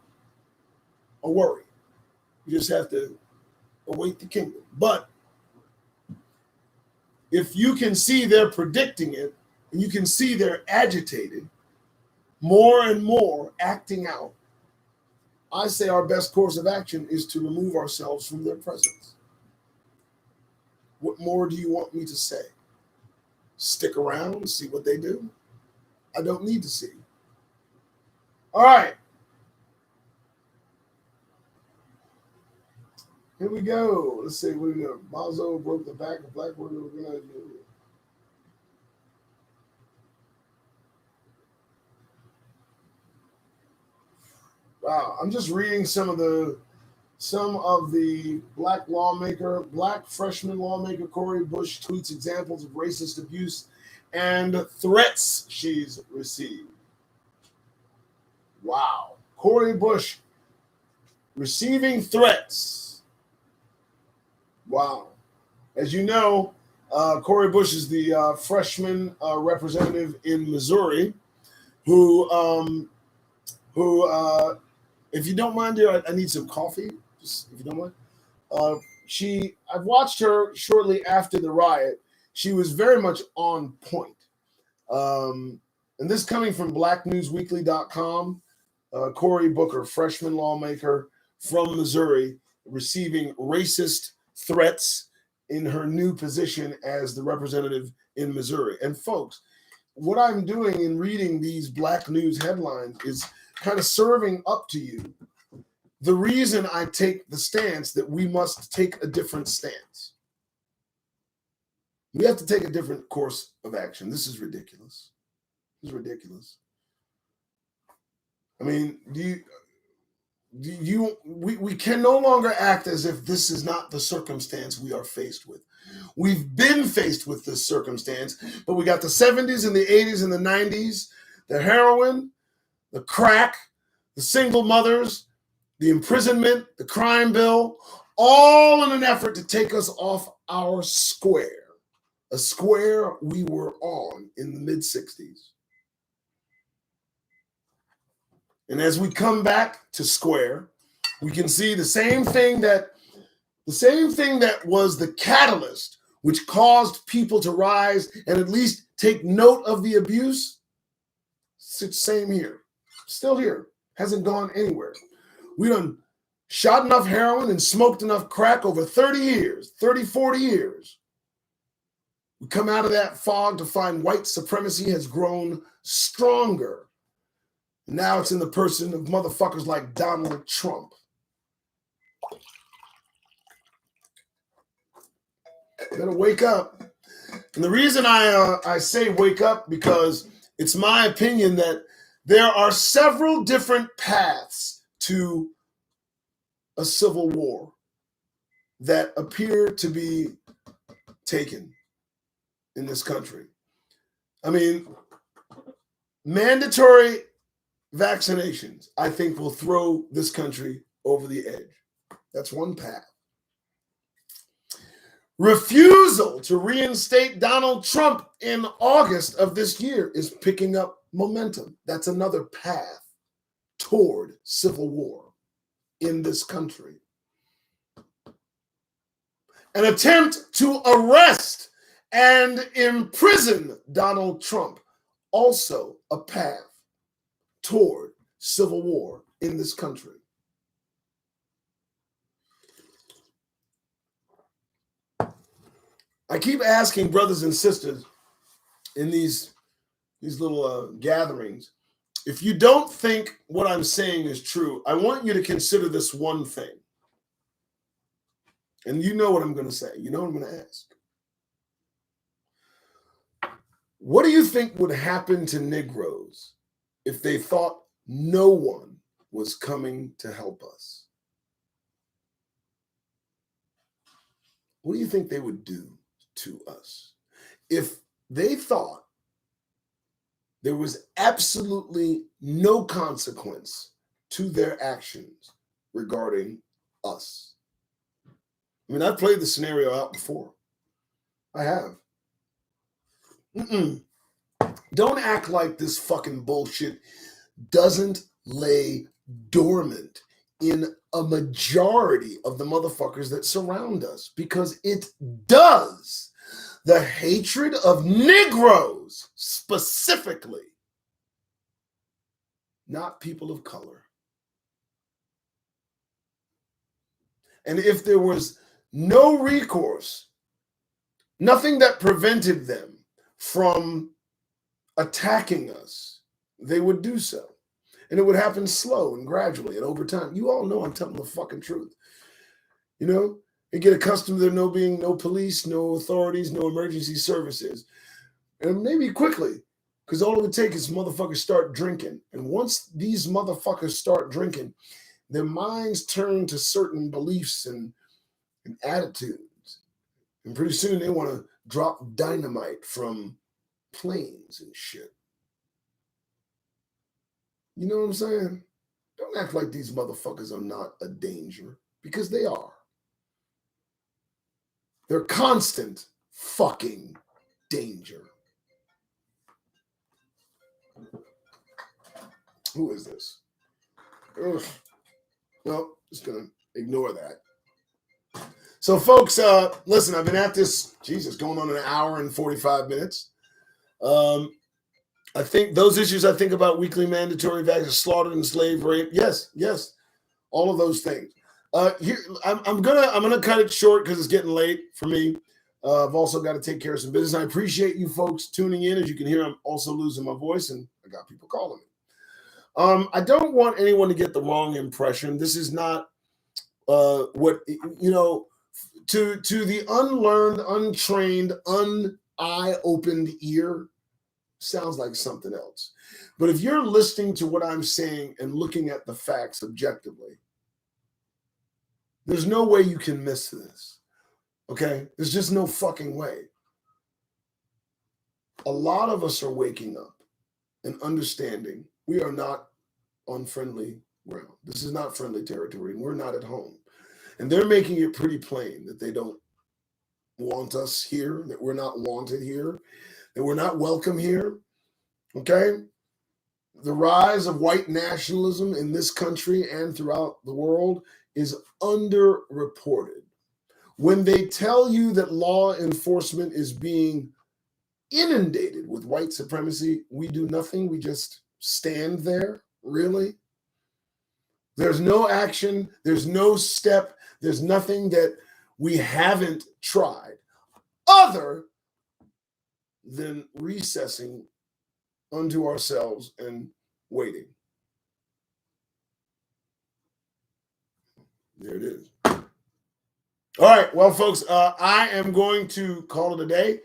a worry. You just have to await the kingdom. But if you can see they're predicting it, and you can see they're agitated, more and more acting out, I say our best course of action is to remove ourselves from their presence. What more do you want me to say? Stick around and see what they do? I don't need to see. All right. Here we go. Let's see. What we got? Mazo broke the back of black worker organization. Wow. I'm just reading some of the black freshman lawmaker Cori Bush tweets examples of racist abuse and threats she's received. Wow. Cori Bush receiving threats. Wow. As you know, Cori Bush is the freshman representative in Missouri who if you don't mind, dear, I need some coffee. Just if you don't mind. I've watched her shortly after the riot. She was very much on point. And this coming from blacknewsweekly.com. Cory Booker, freshman lawmaker from Missouri, receiving racist threats in her new position as the representative in Missouri. And folks, what I'm doing in reading these Black News headlines is kind of serving up to you the reason I take the stance that we must take a different stance. We have to take a different course of action. This is ridiculous. This is ridiculous. I mean, we can no longer act as if this is not the circumstance we are faced with. We've been faced with this circumstance, but we got the 70s and the 80s and the 90s, the heroin, the crack, the single mothers, the imprisonment, the crime bill, all in an effort to take us off our square, a square we were on in the mid-60s. And as we come back to square, we can see the same thing that was the catalyst which caused people to rise and at least take note of the abuse. Same here. Still here. Hasn't gone anywhere. We done shot enough heroin and smoked enough crack over 30 years, 30, 40 years. We come out of that fog to find white supremacy has grown stronger. Now it's in the person of motherfuckers like Donald Trump. Better wake up. And the reason I say wake up, because it's my opinion that there are several different paths to a civil war that appear to be taken in this country. I mean, mandatory vaccinations, I think, will throw this country over the edge. That's one path. Refusal to reinstate Donald Trump in August of this year is picking up momentum. That's another path toward civil war in this country. An attempt to arrest and imprison Donald Trump, also a path toward civil war in this country. I keep asking brothers and sisters in these little gatherings, if you don't think what I'm saying is true, I want you to consider this one thing. And you know what I'm going to say. You know what I'm going to ask. What do you think would happen to Negroes if they thought no one was coming to help us? What do you think they would do? to us. If they thought there was absolutely no consequence to their actions regarding us. I mean, I've played the scenario out before. I have. Don't act like this fucking bullshit doesn't lay dormant in a majority of the motherfuckers that surround us, because it does. The hatred of Negroes specifically, not people of color. And if there was no recourse, nothing that prevented them from attacking us, they would do so. And it would happen slow and gradually and over time. You all know I'm telling the fucking truth. You know, they get accustomed to there being no police, no authorities, no emergency services. And maybe quickly, because all it would take is motherfuckers start drinking. And once these motherfuckers start drinking, their minds turn to certain beliefs and attitudes. And pretty soon they want to drop dynamite from planes and shit. You know what I'm saying? Don't act like these motherfuckers are not a danger, because they are. They're constant fucking danger. Who is this? Ugh. Well, just gonna ignore that. So, folks, listen, I've been at this, Jesus, going on an hour and 45 minutes. I think those issues I think about, weekly mandatory vaccines, slaughter and slave rape. Yes, all of those things. Here, I'm gonna cut it short because it's getting late for me. I've also got to take care of some business. I appreciate you folks tuning in. As you can hear, I'm also losing my voice, and I got people calling me. I don't want anyone to get the wrong impression. This is not what, you know, to the unlearned, untrained, eye-opened ear, sounds like something else. But if you're listening to what I'm saying and looking at the facts objectively, there's no way you can miss this. Okay? There's just no fucking way. A lot of us are waking up and understanding we are not on friendly ground. This is not friendly territory, and we're not at home. And they're making it pretty plain that they don't want us here, that we're not wanted here, that we're not welcome here. Okay? The rise of white nationalism in this country and throughout the world is underreported. When they tell you that law enforcement is being inundated with white supremacy, we do nothing. We just stand there. Really? There's no action. There's no step. There's nothing that we haven't tried other than recessing unto ourselves and waiting. There it is. All right. Well, folks, I am going to call it a day.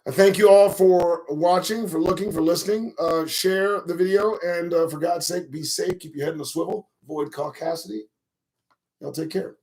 I thank you all for watching, for looking, for listening. Share the video, and for God's sake, be safe. Keep your head in a swivel. Avoid caucasity. Y'all take care.